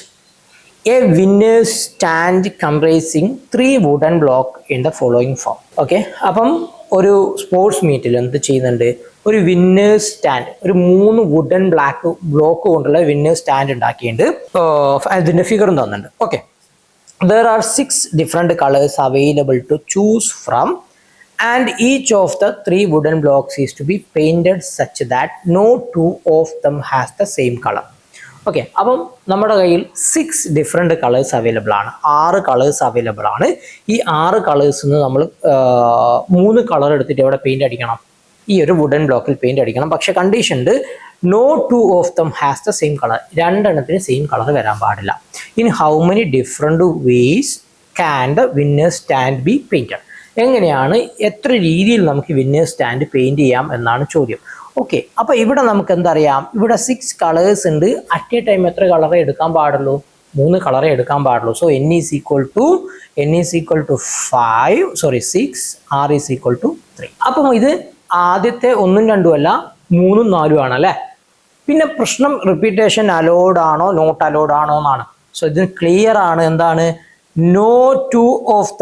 a winner's stand comprising 3 wooden block in the following form. Okay, അപ്പം ഒരു സ്പോർട്സ് മീറ്റിൽ എന്ത് ചെയ്യുന്നുണ്ട്, ഒരു വിന്നേഴ്സ് സ്റ്റാൻഡ്, ഒരു 3 വുഡൻ ബ്ലോക്ക് കൊണ്ടുള്ള വിന്നേഴ്സ് സ്റ്റാൻഡ് ഉണ്ടാക്കിയിട്ടുണ്ട്. അതിൻ്റെ ഫിഗറും തന്നിട്ടുണ്ട്. Okay, there are 6 different colors available to choose from and each of the 3 wooden blocks is to be painted such that no 2 of them has the same color. Okay, അപ്പം നമ്മുടെ കയ്യിൽ 6 ഡിഫറെൻറ്റ് കളേഴ്സ് അവൈലബിൾ ആണ്. 6 കളേഴ്സ് അവൈലബിൾ ആണ്. ഈ 6 കളേഴ്സിൽ നിന്ന് നമ്മൾ 3 കളർ എടുത്തിട്ട് എവിടെ പെയിൻറ് അടിക്കണം? ഈ ഒരു വുഡൻ ബ്ലോക്കിൽ പെയിൻറ് അടിക്കണം. പക്ഷെ കണ്ടീഷൻ ഉണ്ട്, no 2 of them has the same colour. 2 എണ്ണത്തിന് സെയിം കളർ വരാൻ പാടില്ല. In how many different ways can the winner's stand be painted? എങ്ങനെയാണ്, എത്ര രീതിയിൽ നമുക്ക് വിന്നേഴ്സ് സ്റ്റാൻഡ് പെയിൻറ് ചെയ്യാം എന്നാണ് ചോദ്യം. ഓക്കെ, അപ്പോൾ ഇവിടെ നമുക്ക് എന്തറിയാം, ഇവിടെ 6 കളേഴ്സ് ഉണ്ട്. അറ്റ് എ ടൈം എത്ര കളറേ എടുക്കാൻ പാടുള്ളൂ? 3 കളറേ എടുക്കാൻ പാടുള്ളൂ. So n is equal to 5, sorry 6, r is equal to 3. അപ്പം ഇത് ആദ്യത്തെ 1ഉം 2ഉം അല്ല, 3ഉം 4ഉം ആണ് അല്ലേ? പിന്നെ പ്രശ്നം റിപ്പീറ്റേഷൻ അലോഡ് ആണോ നോട്ട് അലോഡ് ആണോ എന്നാണ്. സോ ഇതിന് ക്ലിയർ ആണ്. എന്താണ്? No 2 of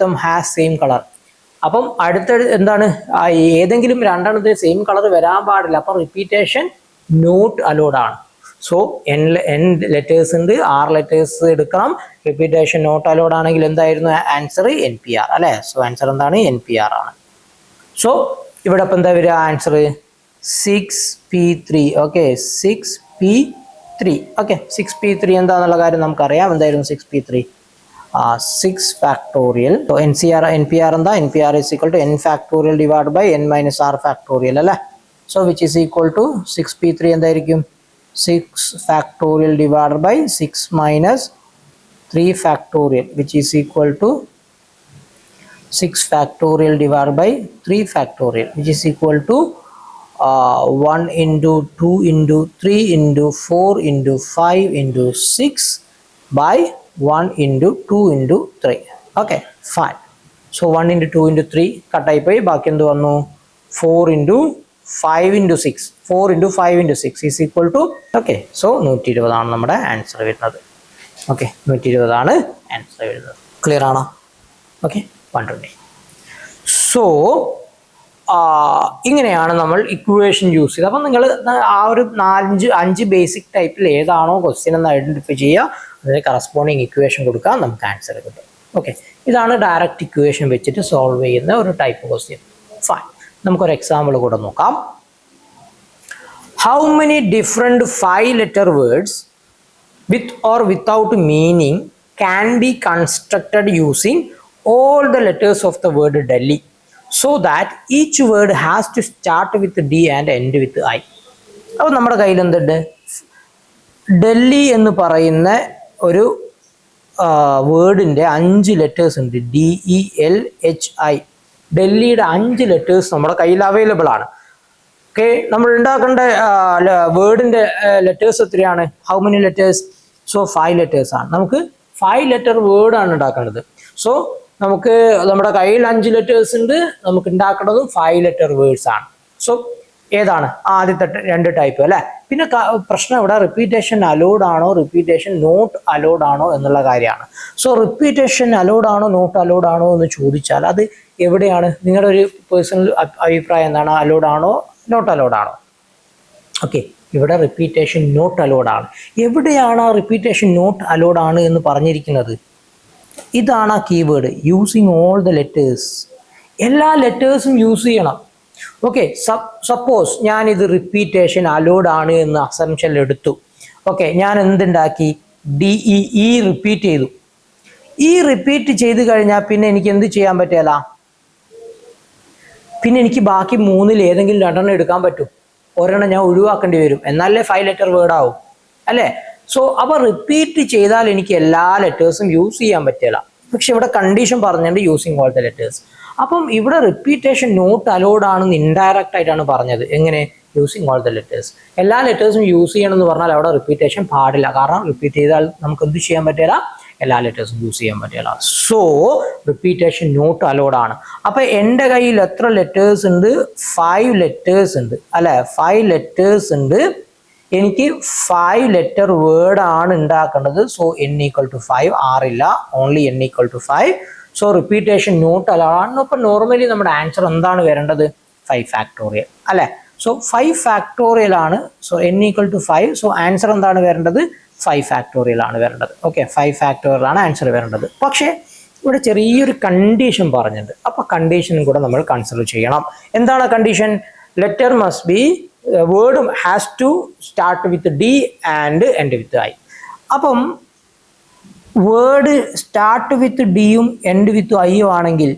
them has same colour. അപ്പം അടുത്ത എന്താണ്, ഏതെങ്കിലും 2 എണ്ണത്തിന് സെയിം കളർ വരാൻ പാടില്ല. അപ്പം റിപ്പീറ്റേഷൻ നോട്ട് അലോഡ് ആണ്. സോ n ലെറ്റേഴ്സ് ഉണ്ട്, 6 ലെറ്റേഴ്സ് എടുക്കണം. റിപ്പീറ്റേഷൻ നോട്ട് അലോഡ് ആണെങ്കിൽ എന്തായിരുന്നു ആൻസർ? NPR അല്ലേ? സോ ആൻസർ എന്താണ്? NPR ആണ്. സോ ഇവിടെ ഇപ്പം എന്താ വരിക answer? 6p3. Okay, 6p3. Okay, 6p3 എന്താണെന്നുള്ള കാര്യം നമുക്കറിയാം. എന്തായിരുന്നു 6p3? 6 ഫാക്ടോറിയൽ. NPR എന്താ? NPR is equal to n factorial divide by n minus r factorial അല്ലേ? So which is equal to 6p3 എന്തായിരിക്കും? 6 factorial divide by 6 minus 3 factorial which is equal to 6 factorial divided by 3 factorial which is equal to 1 into 2 into 3 into 4 into 5 into 6 by 1 into 2 into 3. Okay, fine. So 1 into 2 into 3 cut ആയിപ്പോയി. ബാക്കി എന്ത് വന്നു? 4 into 5 into 6. 4 into 5 into 6 is equal to, okay, so 120 ആണ് നമ്മുടെ ആൻസർ വരുന്നത്. ഓക്കെ, 120 ആണ് ആൻസർ വരുന്നത്. ക്ലിയർ ആണോ? ഓക്കെ, 120. സോ ഇങ്ങനെയാണ് നമ്മൾ ഇക്വേഷൻ യൂസ് ചെയ്തത്. അപ്പം നിങ്ങൾ ആ ഒരു 4-5 ബേസിക് ടൈപ്പിൽ ഏതാണോ ക്വസ്റ്റ്യൻ എന്ന് ഐഡൻറ്റിഫൈ ചെയ്യുക, അതിന് കറസ്പോണ്ടിങ് ഇക്വേഷൻ കൊടുക്കുക, നമുക്ക് ആൻസർ കിട്ടും. ഓക്കെ, ഇതാണ് ഡയറക്റ്റ് ഇക്വേഷൻ വെച്ചിട്ട് സോൾവ് ചെയ്യുന്ന ഒരു ടൈപ്പ് ക്വസ്റ്റ്യൻ. ഫൈൻ, നമുക്കൊരു എക്സാമ്പിൾ കൂടെ നോക്കാം. How many different 5-letter words with or without meaning can be constructed using all the letters of the word Delhi, so that each word has to start with D and end with I? അപ്പോൾ നമ്മുടെ കയ്യിൽ എന്തുണ്ട്? ഡൽഹി എന്ന് പറയുന്ന ഒരു വേർഡിൻ്റെ 5 ലെറ്റേഴ്സ് ഉണ്ട്. DELHI. ഡൽഹിയുടെ 5 ലെറ്റേഴ്സ് നമ്മുടെ കയ്യിൽ അവൈലബിൾ ആണ്. ഓക്കെ, നമ്മൾ ഉണ്ടാക്കേണ്ട വേർഡിൻ്റെ ലെറ്റേഴ്സ് എത്രയാണ്? How many letters? So 5 letters ആണ്. നമുക്ക് 5 ലെറ്റർ വേർഡാണ് ഉണ്ടാക്കേണ്ടത്. സോ നമുക്ക് നമ്മുടെ കയ്യിൽ 5 ലെറ്റേഴ്സ് ഉണ്ട്, നമുക്ക് ഉണ്ടാക്കേണ്ടതും 5 ലെറ്റർ വേർഡ്സ് ആണ്. സോ ഏതാണ് ആദ്യത്തെ 2 ടൈപ്പ് അല്ലേ? പിന്നെ പ്രശ്നം ഇവിടെ റിപ്പീറ്റേഷൻ അലൗഡ് ആണോ റിപ്പീറ്റേഷൻ നോട്ട് അലൗഡ് ആണോ എന്നുള്ള കാര്യമാണ്. സോ റിപ്പീറ്റേഷൻ അലൗഡ് ആണോ നോട്ട് അലൗഡ് ആണോ എന്ന് ചോദിച്ചാൽ അത് എവിടെയാണ്? നിങ്ങളുടെ ഒരു പേഴ്സണൽ അഭിപ്രായം എന്താണ്? അലൗഡ് ആണോ നോട്ട് അലൗഡ് ആണോ? ഓക്കെ, ഇവിടെ റിപ്പീറ്റേഷൻ നോട്ട് അലൗഡ് ആണ്. എവിടെയാണ് ആ റിപ്പീറ്റേഷൻ നോട്ട് അലൗഡ് ആണ് എന്ന് പറഞ്ഞിരിക്കുന്നത്? ഇതാണ് ആ keyword, using all the letters. എല്ലാ ലെറ്റേഴ്സും യൂസ് ചെയ്യണം. ഓക്കെ, സപ്പോസ് ഞാനിത് റിപ്പീറ്റേഷൻ അലൗഡ് ആണ് എന്ന് അസംഷൻ എടുത്തു. ഓക്കെ, ഞാൻ എന്തുണ്ടാക്കി? DEE റിപ്പീറ്റ് ചെയ്തു. ഈ റിപ്പീറ്റ് ചെയ്ത് കഴിഞ്ഞാൽ പിന്നെ എനിക്ക് എന്ത് ചെയ്യാൻ പറ്റില്ല? പിന്നെ എനിക്ക് ബാക്കി 3-ൽ ഏതെങ്കിലും 2 എടുക്കാൻ പറ്റും. ഒരെണ്ണം ഞാൻ ഒഴിവാക്കേണ്ടി വരും, എന്നാലേ 5 ലെറ്റർ വേർഡ് ആവും അല്ലേ? സോ അപ്പോൾ റിപ്പീറ്റ് ചെയ്താൽ എനിക്ക് എല്ലാ ലെറ്റേഴ്സും യൂസ് ചെയ്യാൻ പറ്റില്ല. പക്ഷെ ഇവിടെ കണ്ടീഷൻ പറഞ്ഞിട്ടുണ്ട് യൂസിങ് ഓൾ ദ ലെറ്റേഴ്സ്. അപ്പം ഇവിടെ റിപ്പീറ്റേഷൻ നോട്ട് അലൗഡ് ആണെന്ന് ഇൻഡയറക്റ്റ് ആയിട്ടാണ് പറഞ്ഞത്. എങ്ങനെ? Using all the letters. എല്ലാ ലെറ്റേഴ്സും യൂസ് ചെയ്യണം എന്ന് പറഞ്ഞാൽ അവിടെ റിപ്പീറ്റേഷൻ പാടില്ല. കാരണം റിപ്പീറ്റ് ചെയ്താൽ നമുക്ക് എന്ത് ചെയ്യാൻ പറ്റില്ല? എല്ലാ ലെറ്റേഴ്സും യൂസ് ചെയ്യാൻ പറ്റില്ല. സോ റിപ്പീറ്റേഷൻ നോട്ട് അലൗഡ് ആണ്. അപ്പം എൻ്റെ കയ്യിൽ എത്ര ലെറ്റേഴ്സ് ഉണ്ട്? 5 ലെറ്റേഴ്സ് ഉണ്ട് അല്ലെ? 5 ലെറ്റേഴ്സ് ഉണ്ട്. എനിക്ക് 5 ലെറ്റർ വേർഡ് ആണ് ഉണ്ടാക്കേണ്ടത്. So n=5. 6 ഇല്ല, only n=5. So repetition not allowed ആണ്. അപ്പം നോർമലി നമ്മുടെ ആൻസർ എന്താണ് വരേണ്ടത്? 5 ഫാക്ടോറിയൽ അല്ലെ? സോ 5 ഫാക്ടോറിയൽ ആണ്. So n=5. സോ ആൻസർ എന്താണ് വരേണ്ടത്? 5 ഫാക്ടോറിയൽ ആണ് വരേണ്ടത്. ഓക്കെ, 5 ഫാക്ടോറിയൽ ആണ് ആൻസർ വരേണ്ടത്. പക്ഷേ ഇവിടെ ചെറിയൊരു കണ്ടീഷൻ പറഞ്ഞിട്ടുണ്ട്. അപ്പോൾ കണ്ടീഷനും കൂടെ നമ്മൾ കൺസിഡർ ചെയ്യണം. എന്താണ് കണ്ടീഷൻ? ലെറ്റർ മസ്റ്റ് ബി വേർഡും has to start with D and end with I. അപ്പം വേർഡ് സ്റ്റാർട്ട് വിത്ത് ഡിയും എൻഡ് വിത്ത് ഐയും ആണെങ്കിൽ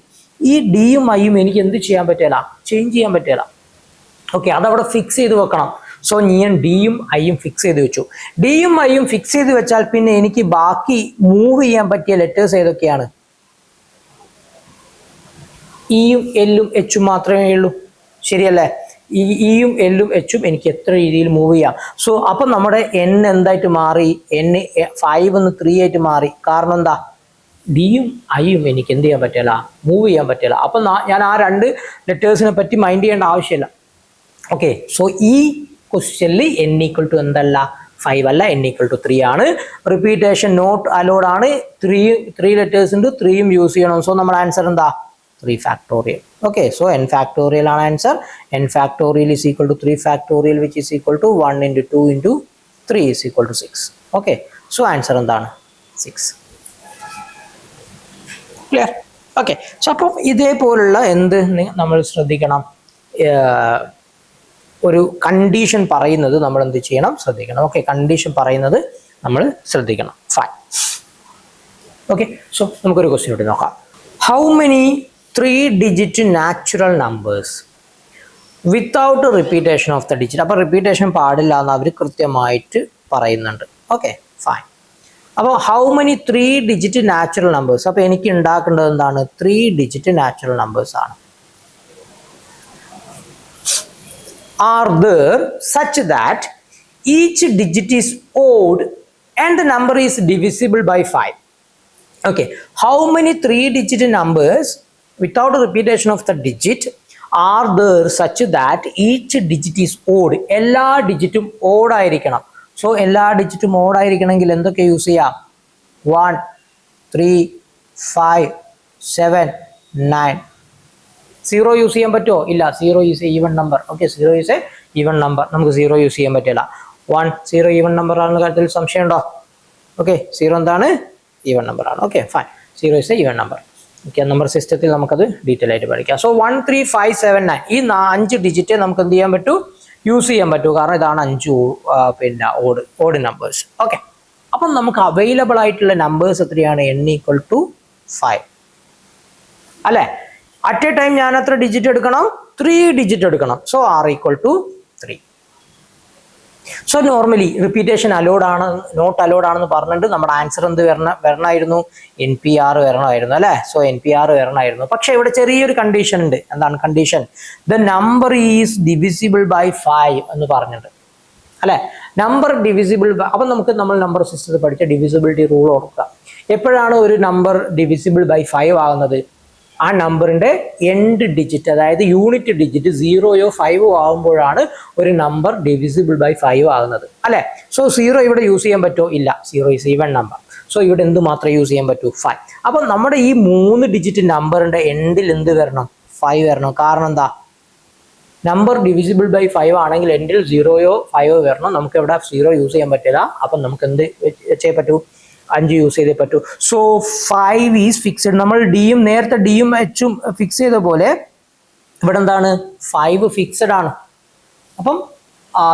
ഈ ഡിയും ഐയും എനിക്ക് എന്ത് ചെയ്യാൻ പറ്റില്ല? ചേഞ്ച് ചെയ്യാൻ പറ്റില്ല. ഓക്കെ, അതവിടെ ഫിക്സ് ചെയ്ത് വെക്കണം. സോ ഞാൻ ഡിയും ഐയും ഫിക്സ് ചെയ്ത് വെച്ചു. ഡിയും ഐയും ഫിക്സ് ചെയ്ത് വെച്ചാൽ പിന്നെ എനിക്ക് ബാക്കി മൂവ് ചെയ്യാൻ പറ്റിയ ലെറ്റേഴ്സ് ഏതൊക്കെയാണ്? ഇയും എല്ലും എച്ചും മാത്രമേ ഉള്ളൂ. ശരിയല്ലേ? ഇയും എല്ലും എച്ചും എനിക്ക് എത്ര രീതിയിൽ മൂവ് ചെയ്യാം. സോ അപ്പം നമ്മുടെ n എന്തായിട്ട് മാറി? n 5 എന്ന് 3 ആയിട്ട് മാറി. കാരണം എന്താ? ഡിയും ഐയും എനിക്ക് എന്ത് ചെയ്യാൻ പറ്റില്ല? മൂവ് ചെയ്യാൻ പറ്റില്ല. അപ്പം ഞാൻ ആ 2 ലെറ്റേഴ്സിനെ പറ്റി മൈൻഡ് ചെയ്യേണ്ട ആവശ്യമില്ല. ഓക്കെ, സോ ഈ ക്വസ്റ്റ്യനിൽ n= എന്തല്ല? 5 അല്ല, n=3 ആണ്. റിപ്പീറ്റേഷൻ നോട്ട് അലൗഡ് ആണ്. 3 ലെറ്റേഴ്സ് ഉണ്ട്, 3യും യൂസ് ചെയ്യണം. സോ നമ്മുടെ ആൻസർ എന്താ? 3 factorial. Okay, so n factorial ആണ് answer. n factorial is equal to 3 factorial which is equal to 1 into 2 into 3 is equal to 6. Okay, so answer എന്താണ്? 6. ക്ലിയർ? ഓക്കെ, സോ അപ്പം ഇതേപോലുള്ള എന്ത് നമ്മൾ ശ്രദ്ധിക്കണം? ഒരു കണ്ടീഷൻ പറയുന്നത് നമ്മൾ എന്ത് ചെയ്യണം? ശ്രദ്ധിക്കണം. ഓക്കെ, കണ്ടീഷൻ പറയുന്നത് നമ്മൾ ശ്രദ്ധിക്കണം. ഫൈൻ. ഓക്കെ, സോ നമുക്കൊരു ക്വസ്റ്റ്യൻ കൂടി നോക്കാം. How many 3-digit natural numbers without repetation of the digit? അപ്പോൾ റിപ്പീറ്റേഷൻ പാടില്ല എന്ന് അവർ കൃത്യമായിട്ട് പറയുന്നുണ്ട്. Okay, fine. അപ്പോൾ how many 3-digit natural numbers? അപ്പോൾ എനിക്ക് ഉണ്ടാക്കേണ്ടത് എന്താണ്? 3-digit നാച്ചുറൽ നമ്പേഴ്സ് ആണ്. Are there such that each digit is odd and the number is divisible by 5? Okay, how many 3-digit numbers without repetition of the digit are there such that each digit is odd? എല്ലാ ഡിജിറ്റും ഓഡ് ആയിരിക്കണം. സോ എല്ലാ ഡിജിറ്റും ഓഡ് ആയിരിക്കണമെങ്കിൽ എന്തൊക്കെ യൂസ് ചെയ്യാം? 1, 3, 5, 7, 9. 0 യൂസ് ചെയ്യാൻ പറ്റുമോ? ഇല്ല. 0 is A even number. Okay, 0 is A even number. നമുക്ക് 0 യൂസ് ചെയ്യാൻ പറ്റില്ല. 1, 0 ഈവൻ നമ്പർ ആണെന്ന കാര്യത്തിൽ സംശയമുണ്ടോ? ഓക്കെ, 0 എന്താണ്? ഈവൻ നമ്പർ ആണ്. Okay, fine. 0 is A even number. Okay, number സിസ്റ്റത്തിൽ നമുക്കത് ഡീറ്റെയിൽ ആയിട്ട് പഠിക്കാം. സോ 1, 3, 5, 7, 9 ഈ 5 ഡിജിറ്റ് നമുക്ക് എന്ത് ചെയ്യാൻ പറ്റൂ? യൂസ് ചെയ്യാൻ പറ്റൂ, കാരണം ഇതാണ് 5 പിന്നെ ഓഡ് നമ്പേഴ്സ്. ഓക്കെ, അപ്പം നമുക്ക് അവൈലബിൾ ആയിട്ടുള്ള നമ്പേഴ്സ് എത്രയാണ്? n ഈക്വൽ ടു 5 അല്ലേ? അറ്റ് എ ടൈം ഞാൻ എത്ര ഡിജിറ്റ് എടുക്കണം? 3 ഡിജിറ്റ് എടുക്കണം. So r equal to 3. So normally repetition allowed ആണ്, നോട്ട് അലോഡ് ആണെന്ന് പറഞ്ഞിട്ട് നമ്മുടെ ആൻസർ എന്ത് വരണമായിരുന്നു? NPR വരണമായിരുന്നു അല്ലേ? സോ NPR വരണമായിരുന്നു. പക്ഷെ ഇവിടെ ചെറിയൊരു കണ്ടീഷൻ ഉണ്ട്. എന്താണ് condition? The number is divisible by 5 എന്ന് പറഞ്ഞിട്ട് അല്ലെ? Number divisible. അപ്പം നമ്മൾ നമ്പർ സിസ്റ്റത്തിൽ പഠിച്ച ഡിവിസിബിലിറ്റി റൂൾ ഓർക്കുക. എപ്പോഴാണ് ഒരു നമ്പർ ഡിവിസിബിൾ ബൈ 5 ആകുന്നത്? ആ നമ്പറിന്റെ എൻഡ് ഡിജിറ്റ്, അതായത് യൂണിറ്റ് ഡിജിറ്റ് 0യോ 5ഓ ആകുമ്പോഴാണ് ഒരു നമ്പർ ഡിവിസിബിൾ ബൈ 5 ആകുന്നത് അല്ലെ? സോ 0 ഇവിടെ യൂസ് ചെയ്യാൻ പറ്റുമോ? ഇല്ല. 0 ഈസ് ഈവൻ നമ്പർ. സോ ഇവിടെ എന്ത് മാത്രമേ യൂസ് ചെയ്യാൻ പറ്റൂ? 5. അപ്പം നമ്മുടെ ഈ 3 ഡിജിറ്റ് നമ്പറിന്റെ എൻഡിൽ എന്ത് വരണം? 5 വരണം. കാരണം എന്താ? നമ്പർ ഡിവിസിബിൾ ബൈ 5 ആണെങ്കിൽ എൻഡിൽ 0യോ 5ഓ വരണം. നമുക്ക് ഇവിടെ 0 യൂസ് ചെയ്യാൻ പറ്റില്ല. അപ്പം നമുക്ക് എന്ത് ചെയ്യാൻ പറ്റൂ? 5 യൂസ് ചെയ്തേ പറ്റൂ. So 5 is fixed. നമ്മൾ നേരത്തെ ഡിയും എച്ചും ഫിക്സ് ചെയ്ത പോലെ ഇവിടെ എന്താണ്? 5 ഫിക്സഡ് ആണ്. അപ്പം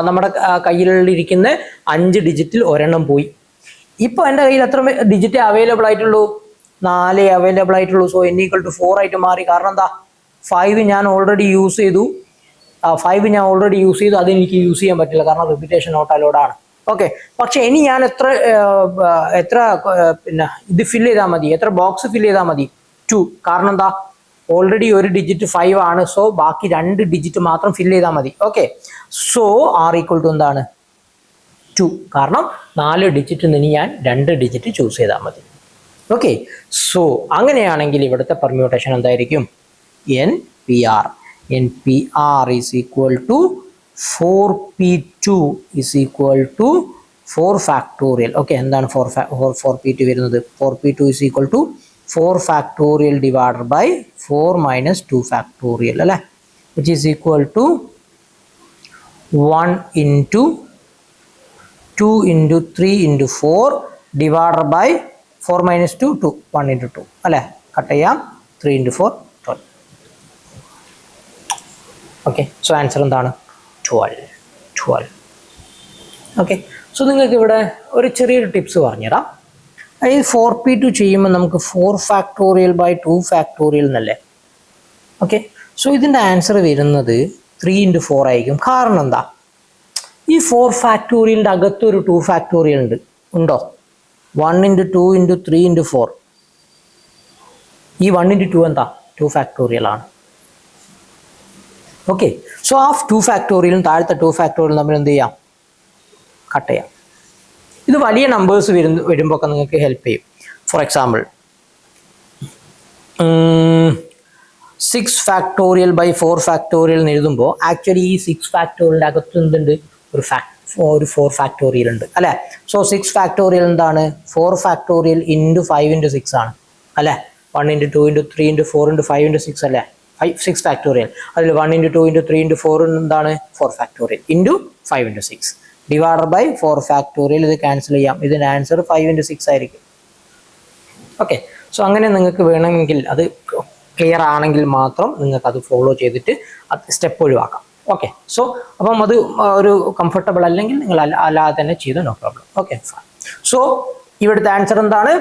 നമ്മുടെ കയ്യിലിരിക്കുന്ന 5 ഡിജിറ്റിൽ ഒരെണ്ണം പോയി. ഇപ്പൊ എൻ്റെ കയ്യിൽ എത്ര ഡിജിറ്റ് അവൈലബിൾ ആയിട്ടുള്ളൂ? 4 അവൈലബിൾ ആയിട്ടുള്ളൂ. സോ n ഈക്വൽ ടു 4 ആയിട്ട് മാറി. കാരണം എന്താ? 5 ഞാൻ ഓൾറെഡി യൂസ് ചെയ്തു. അത് എനിക്ക് യൂസ് ചെയ്യാൻ പറ്റില്ല, കാരണം റിപ്പീറ്റേഷൻ നോട്ട് അലോഡ് ആണ്. ഓക്കെ, പക്ഷെ ഇനി ഞാൻ എത്ര പിന്നെ ഇത് ഫില്ല് ചെയ്താൽ മതി? എത്ര ബോക്സ് ഫില്ല് ചെയ്താൽ മതി? 2. കാരണം എന്താ? ഓൾറെഡി ഒരു ഡിജിറ്റ് 5 ആണ്. സോ ബാക്കി 2 ഡിജിറ്റ് മാത്രം ഫില്ല് ചെയ്താൽ മതി. Okay, so r equal to എന്താണ്? 2. കാരണം 4 ഡിജിറ്റിൽ നിന്ന് ഞാൻ 2 ഡിജിറ്റ് ചൂസ് ചെയ്താൽ മതി. ഓക്കെ, സോ അങ്ങനെയാണെങ്കിൽ ഇവിടുത്തെ പെർമ്യൂട്ടേഷൻ എന്തായിരിക്കും? NPR is equal to 4p2 is equal to 4 factorial. Okay, എന്താണ് 4p2 വരുന്നത്? 4p2 is equal to 4 factorial divided by 4 minus 2 factorial അല്ലേ? which is equal to 1 into 2 into 3 into 4 divided by 4 minus 2, 2, 1 into 2 അല്ലേ? കട്ട് ചെയ്യാം. 3 into 4, 12. ഓക്കെ, സോ ആൻസർ എന്താണ്? 12. ഓക്കെ, സോ നിങ്ങൾക്ക് ഇവിടെ ഒരു ചെറിയൊരു ടിപ്സ് പറഞ്ഞുതരാം. ഈ 4p2 ചെയ്യുമ്പോൾ നമുക്ക് 4 ഫാക്ടോറിയൽ ബൈ 2 ഫാക്ടോറിയൽ എന്നല്ലേ? ഓക്കെ, സോ ഇതിൻ്റെ ആൻസർ വരുന്നത് 3 into 4 ആയിരിക്കും. കാരണം എന്താ? ഈ 4 ഫാക്ടോറിയലിൻ്റെ അകത്തൊരു 2 ഫാക്ടോറിയൽ ഉണ്ടോ? 1 into 2 into 3 into 4. ഈ 1 into 2 എന്താ? 2 ഫാക്ടോറിയൽ ആണ്. ഓക്കെ, സോ ആ 2 ഫാക്ടോറിയലും താഴത്തെ 2 ഫാക്ടോറിയലും തമ്മിൽ എന്ത് ചെയ്യാം? കട്ട് ചെയ്യാം. ഇത് വലിയ നമ്പേഴ്സ് വരുമ്പോൾ ഒക്കെ നിങ്ങൾക്ക് ഹെൽപ്പ് ചെയ്യും. For example 6 factorial by 4 factorial എന്ന് എഴുതുമ്പോൾ ആക്ച്വലി ഈ 6 ഫാക്ടോറിയലിൻ്റെ അകത്ത് എന്തുണ്ട്? ഒരു 4 ഫാക്ടോറിയൽ ഉണ്ട് അല്ലേ? സോ 6 ഫാക്ടോറിയൽ എന്താണ്? 4 ഫാക്ടോറിയൽ ഇൻറ്റു 5 into 6 ആണ് അല്ലേ? 1 into 2 into 3 into 4 into 5 into 6 അല്ലേ? 6 ഫാക്ടോറിയൽ. അതിൽ 1 into 2 into 3 into 4 എന്താണ്? 4 factorial into 5 into 6 divided by 4 factorial. ഇത് ക്യാൻസൽ ചെയ്യാം. ഇതിൻ്റെ ആൻസർ 5 into 6 ആയിരിക്കും. ഓക്കെ, സോ അങ്ങനെ നിങ്ങൾക്ക് വേണമെങ്കിൽ അത് ക്ലിയർ ആണെങ്കിൽ മാത്രം നിങ്ങൾക്ക് അത് ഫോളോ ചെയ്തിട്ട് സ്റ്റെപ്പ് ഒഴിവാക്കാം. ഓക്കെ, സോ അപ്പം അത് ഒരു കംഫർട്ടബിൾ അല്ലെങ്കിൽ നിങ്ങൾ അല്ലാതെ തന്നെ ചെയ്തു, നോ പ്രോബ്ലം. ഓക്കെ, സോ ഇവിടുത്തെ ആൻസർ എന്താണ്?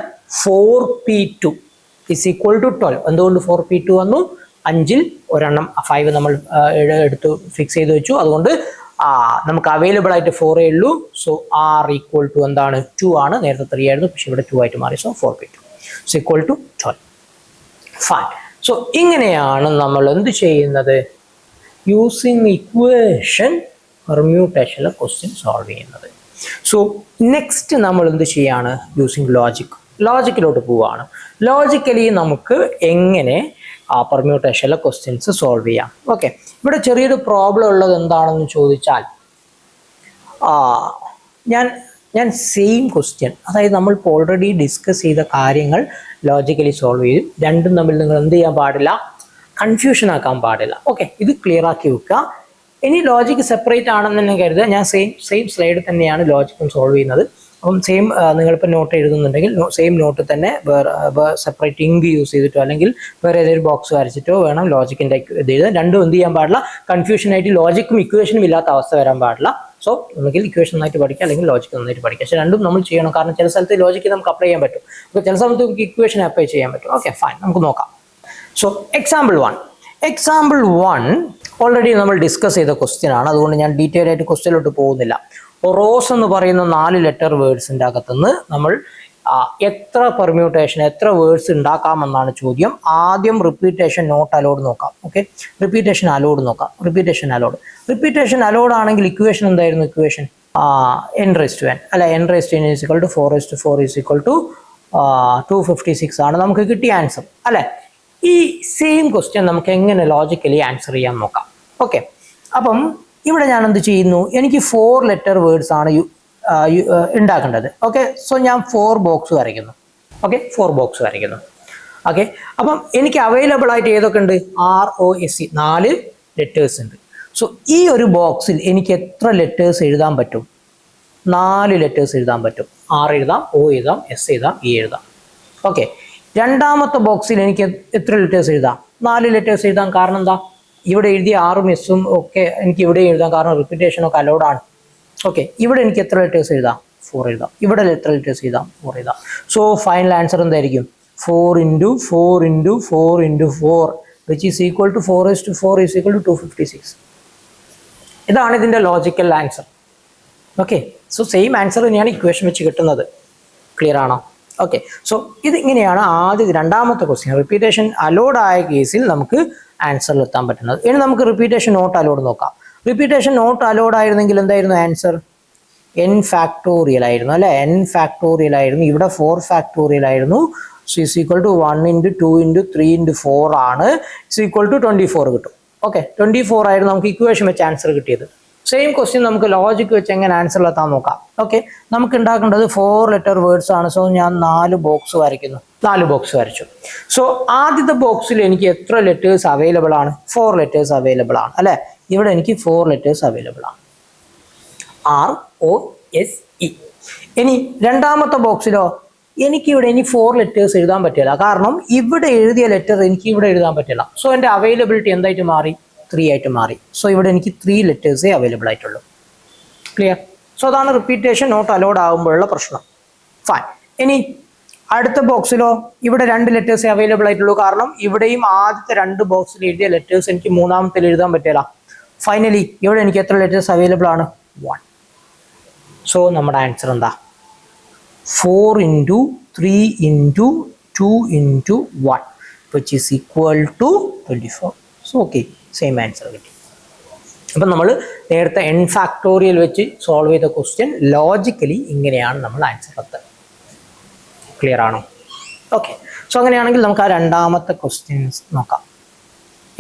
4p2 is equal to 12. എന്തുകൊണ്ട് 4p2 വന്നു? 5ൽ ഒരെണ്ണം 5 നമ്മൾ എടുത്ത് ഫിക്സ് ചെയ്ത് വെച്ചു. അതുകൊണ്ട് നമുക്ക് അവൈലബിൾ ആയിട്ട് 4 ഉള്ളൂ. സോ r ഈക്വൽ ടു എന്താണ്? 2 ആണ്. നേരത്തെ 3 ആയിരുന്നു, പക്ഷെ ഇവിടെ 2 ആയിട്ട് മാറി. So 4p2 is equal to 12. Fine. So ഇങ്ങനെയാണ് നമ്മൾ എന്ത് ചെയ്യുന്നത്? യൂസിങ് ഇക്വേഷൻ പെർമ്യൂട്ടേഷനിലെ ക്വസ്റ്റ്യൻ സോൾവ് ചെയ്യുന്നത്. സോ നെക്സ്റ്റ് നമ്മൾ എന്ത് ചെയ്യാണ്? യൂസിങ് ലോജിക്കിലോട്ട് പോവുകയാണ്. ലോജിക്കലി നമുക്ക് എങ്ങനെ പെർമ്യൂട്ടേഷനിലെ ക്വസ്റ്റ്യൻസ് സോൾവ് ചെയ്യാം. ഓക്കെ, ഇവിടെ ചെറിയൊരു പ്രോബ്ലം ഉള്ളത് എന്താണെന്ന് ചോദിച്ചാൽ ഞാൻ സെയിം ക്വസ്റ്റ്യൻ, അതായത് നമ്മളിപ്പോൾ ഓൾറെഡി ഡിസ്കസ് ചെയ്ത കാര്യങ്ങൾ ലോജിക്കലി സോൾവ് ചെയ്യും. രണ്ടും തമ്മിൽ നിങ്ങൾ എന്ത് ചെയ്യാൻ പാടില്ല? കൺഫ്യൂഷൻ ആക്കാൻ പാടില്ല. ഓക്കെ, ഇത് ക്ലിയർ ആക്കി വെക്കുക. ഇനി ലോജിക്ക് സെപ്പറേറ്റ് ആണെന്ന് തന്നെ കരുതുക. ഞാൻ സെയിം സ്ലൈഡ് തന്നെയാണ് ലോജിക്കും സോൾവ് ചെയ്യുന്നത്. അപ്പം സെയിം നിങ്ങളിപ്പോൾ നോട്ട് എഴുതുന്നുണ്ടെങ്കിൽ സെയിം നോട്ട് തന്നെ സെപ്പറേറ്റ് ഇങ്ക് യൂസ് ചെയ്തിട്ടോ അല്ലെങ്കിൽ വേറെ ഏതൊരു ബോക്സ് വരച്ചിട്ടോ വേണം ലോജിക്കിൻ്റെ ഇത് എഴുതാൻ. രണ്ടും എന്ത് ചെയ്യാൻ പാടില്ല, കൺഫ്യൂഷനായിട്ട് ലോജിക്കും ഇക്വേഷനും ഇല്ലാത്ത അവസ്ഥ വരാൻ പാടില്ല. സോ ഒന്നുകിൽ ഇക്വേഷൻ നന്നായിട്ട് പഠിക്കുക അല്ലെങ്കിൽ ലോജിക്ക് നന്നായിട്ട് പഠിക്കുക. പക്ഷേ രണ്ടും നമ്മൾ ചെയ്യണം, കാരണം ചില സ്ഥലത്ത് ലോജിക്ക് നമുക്ക് അപ്ലൈ ചെയ്യാൻ പറ്റും, അപ്പോൾ ചില സമയത്ത് നമുക്ക് ഇക്വേഷൻ അപ്ലൈ ചെയ്യാൻ പറ്റും. ഓക്കെ ഫൈൻ, നമുക്ക് നോക്കാം. സോ എക്സാമ്പിൾ 1 ഓൾറെഡി നമ്മൾ ഡിസ്കസ് ചെയ്ത ക്വസ്റ്റ്യൻ ആണ്, അതുകൊണ്ട് ഞാൻ ഡീറ്റെയിൽ ആയിട്ട് ക്വസ്റ്റ്യനിലോട്ട് പോകുന്നില്ല. റോസ് എന്ന് പറയുന്ന 4 ലെറ്റർ വേർഡ്സിൻ്റെ അകത്തുനിന്ന് നമ്മൾ എത്ര പെർമ്യൂട്ടേഷൻ, എത്ര വേർഡ്സ് ഉണ്ടാക്കാമെന്നാണ് ചോദ്യം. ആദ്യം റിപ്പീറ്റേഷൻ നോട്ട് അലോഡ് നോക്കാം. ഓക്കെ, റിപ്പീറ്റേഷൻ അലോഡ് നോക്കാം. റിപ്പീറ്റേഷൻ അലോഡ് ആണെങ്കിൽ ഇക്വേഷൻ എന്തായിരുന്നു? ഇക്വേഷൻ n/n അല്ല, n/n is equal to 4/4 is equal to 256 ആണ് നമുക്ക് കിട്ടിയ ആൻസർ അല്ലേ. ഈ സെയിം ക്വസ്റ്റ്യൻ നമുക്ക് എങ്ങനെ ലോജിക്കലി ആൻസർ ചെയ്യാൻ നോക്കാം. ഓക്കെ, അപ്പം ഇവിടെ ഞാൻ എന്ത് ചെയ്യുന്നു, എനിക്ക് 4 ലെറ്റർ വേർഡ്സ് ആണ് ഉണ്ടാക്കേണ്ടത്. ഓക്കെ, സോ ഞാൻ 4 ബോക്സ് വരയ്ക്കുന്നു. ഓക്കെ, 4 ബോക്സ് വരയ്ക്കുന്നു. ഓക്കെ, അപ്പം എനിക്ക് അവൈലബിൾ ആയിട്ട് ഏതൊക്കെ ഉണ്ട്? ROSE 4 ലെറ്റേഴ്സ് ഉണ്ട്. സോ ഈ ഒരു ബോക്സിൽ എനിക്ക് എത്ര ലെറ്റേഴ്സ് എഴുതാൻ പറ്റും? 4 ലെറ്റേഴ്സ് എഴുതാൻ പറ്റും. R എഴുതാം, O എഴുതാം, S എഴുതാം, E എഴുതാം. ഓക്കെ, രണ്ടാമത്തെ ബോക്സിൽ എനിക്ക് എത്ര ലെറ്റേഴ്സ് എഴുതാം? 4 ലെറ്റേഴ്സ് എഴുതാം. കാരണം എന്താ, ഇവിടെ എഴുതിയ 6ഉം S ഉം ഒക്കെ എനിക്ക് ഇവിടെ എഴുതാം, കാരണം റിപ്പീറ്റേഷൻ ഒക്കെ അലൗഡ് ആണ്. ഓക്കെ, ഇവിടെ എനിക്ക് എത്ര ലെറ്റേഴ്സ് എഴുതാം? 4 എഴുതാം. ഇവിടെ എത്ര ലെറ്റേഴ്സ് എഴുതാം? 4 എഴുതാം. സോ ഫൈനൽ ആൻസർ എന്തായിരിക്കും? 4 × 4 × 4 × 4 which is equal to 4/4 is equal to 256. ഇതാണ് ഇതിൻ്റെ logical answer. Okay, so same answer തന്നെയാണ് ഇക്വേഷൻ വെച്ച് കിട്ടുന്നത്. ക്ലിയർ ആണോ? ഓക്കെ, സോ ഇതിങ്ങനെയാണ് രണ്ടാമത്തെ ക്വസ്റ്റ്യൻ. റിപ്പീറ്റേഷൻ അലോഡ് ആയ കേസിൽ നമുക്ക് ആൻസറിൽ എത്താൻ പറ്റുന്നത്. ഇനി നമുക്ക് റിപ്പീറ്റേഷൻ നോട്ട് അലോഡ് നോക്കാം. റിപ്പീറ്റേഷൻ നോട്ട് അലോഡ് ആയിരുന്നെങ്കിൽ എന്തായിരുന്നു ആൻസർ? n ഫാക്ടോറിയൽ ആയിരുന്നു അല്ലേ. n ഫാക്ടോറിയൽ ആയിരുന്നു. ഇവിടെ 4 ഫാക്ടോറിയൽ ആയിരുന്നു. സോ ഇസ് ഈക്വൽ ടു 1 × 2 × 3 × 4 ആണ്. ഇസ് ഈക്വൽ ടു 24 കിട്ടും. ഓക്കെ, 24 ആയിരുന്നു നമുക്ക് ഇക്വേഷൻ വെച്ച് ആൻസർ കിട്ടിയത്. സെയിം ക്വസ്റ്റ്യൻ നമുക്ക് ലോജിക്ക് വെച്ച് എങ്ങനെ ആൻസറിലെത്താൻ നോക്കാം. ഓക്കെ, നമുക്ക് ഉണ്ടാക്കേണ്ടത് 4 ലെറ്റർ വേർഡ്സ് ആണ്. സോ ഞാൻ 4 ബോക്സ് വരയ്ക്കുന്നു. 4 ബോക്സ് വരച്ചു. സോ ആദ്യത്തെ ബോക്സിൽ എനിക്ക് എത്ര ലെറ്റേഴ്സ് അവൈലബിൾ ആണ്? 4 ലെറ്റേഴ്സ് അവൈലബിൾ ആണ് അല്ലേ. ഇവിടെ എനിക്ക് 4 ലെറ്റേഴ്സ് അവൈലബിൾ ആണ്, ROSE. ഇനി രണ്ടാമത്തെ ബോക്സിലോ എനിക്കിവിടെ ഇനി 4 ലെറ്റേഴ്സ് എഴുതാൻ പറ്റില്ല, കാരണം ഇവിടെ എഴുതിയ ലെറ്റർ എനിക്ക് ഇവിടെ എഴുതാൻ പറ്റില്ല. സോ എൻ്റെ അവൈലബിലിറ്റി എന്തായിട്ട് മാറി? 3 ആയിട്ട് മാറി. സോ ഇവിടെ എനിക്ക് 3 ലെറ്റേഴ്സേ അവൈലബിൾ ആയിട്ടുള്ളൂ. ക്ലിയർ? സോ അതാണ് റിപ്പീറ്റേഷൻ നോട്ട് അലോഡ് ആകുമ്പോഴുള്ള പ്രശ്നം. ഫൈൻ. ഇനി അടുത്ത ബോക്സിലോ ഇവിടെ 2 ലെറ്റേഴ്സേ അവൈലബിൾ ആയിട്ടുള്ളൂ, കാരണം ഇവിടെയും ആദ്യത്തെ 2 ബോക്സിൽ എഴുതിയ ലെറ്റേഴ്സ് എനിക്ക് മൂന്നാമത്തിൽ എഴുതാൻ പറ്റില്ല. ഫൈനലി ഇവിടെ എനിക്ക് എത്ര ലെറ്റേഴ്സ് അവൈലബിൾ ആണ്? 1. സോ നമ്മുടെ ആൻസർ എന്താ? 4 × 3 × 2 × 1 which is equal to 24. So okay, same answer കിട്ടി. അപ്പം നമ്മൾ നേരത്തെ n ഫാക്ടോറിയൽ വെച്ച് സോൾവ് ചെയ്ത ക്വസ്റ്റ്യൻ ലോജിക്കലി ഇങ്ങനെയാണ് നമ്മൾ ആൻസർ എത്തുക. ക്ലിയർ ആണോ? ഓക്കെ, സോ അങ്ങനെയാണെങ്കിൽ നമുക്ക് ആ രണ്ടാമത്തെ ക്വസ്റ്റ്യൻസ് നോക്കാം.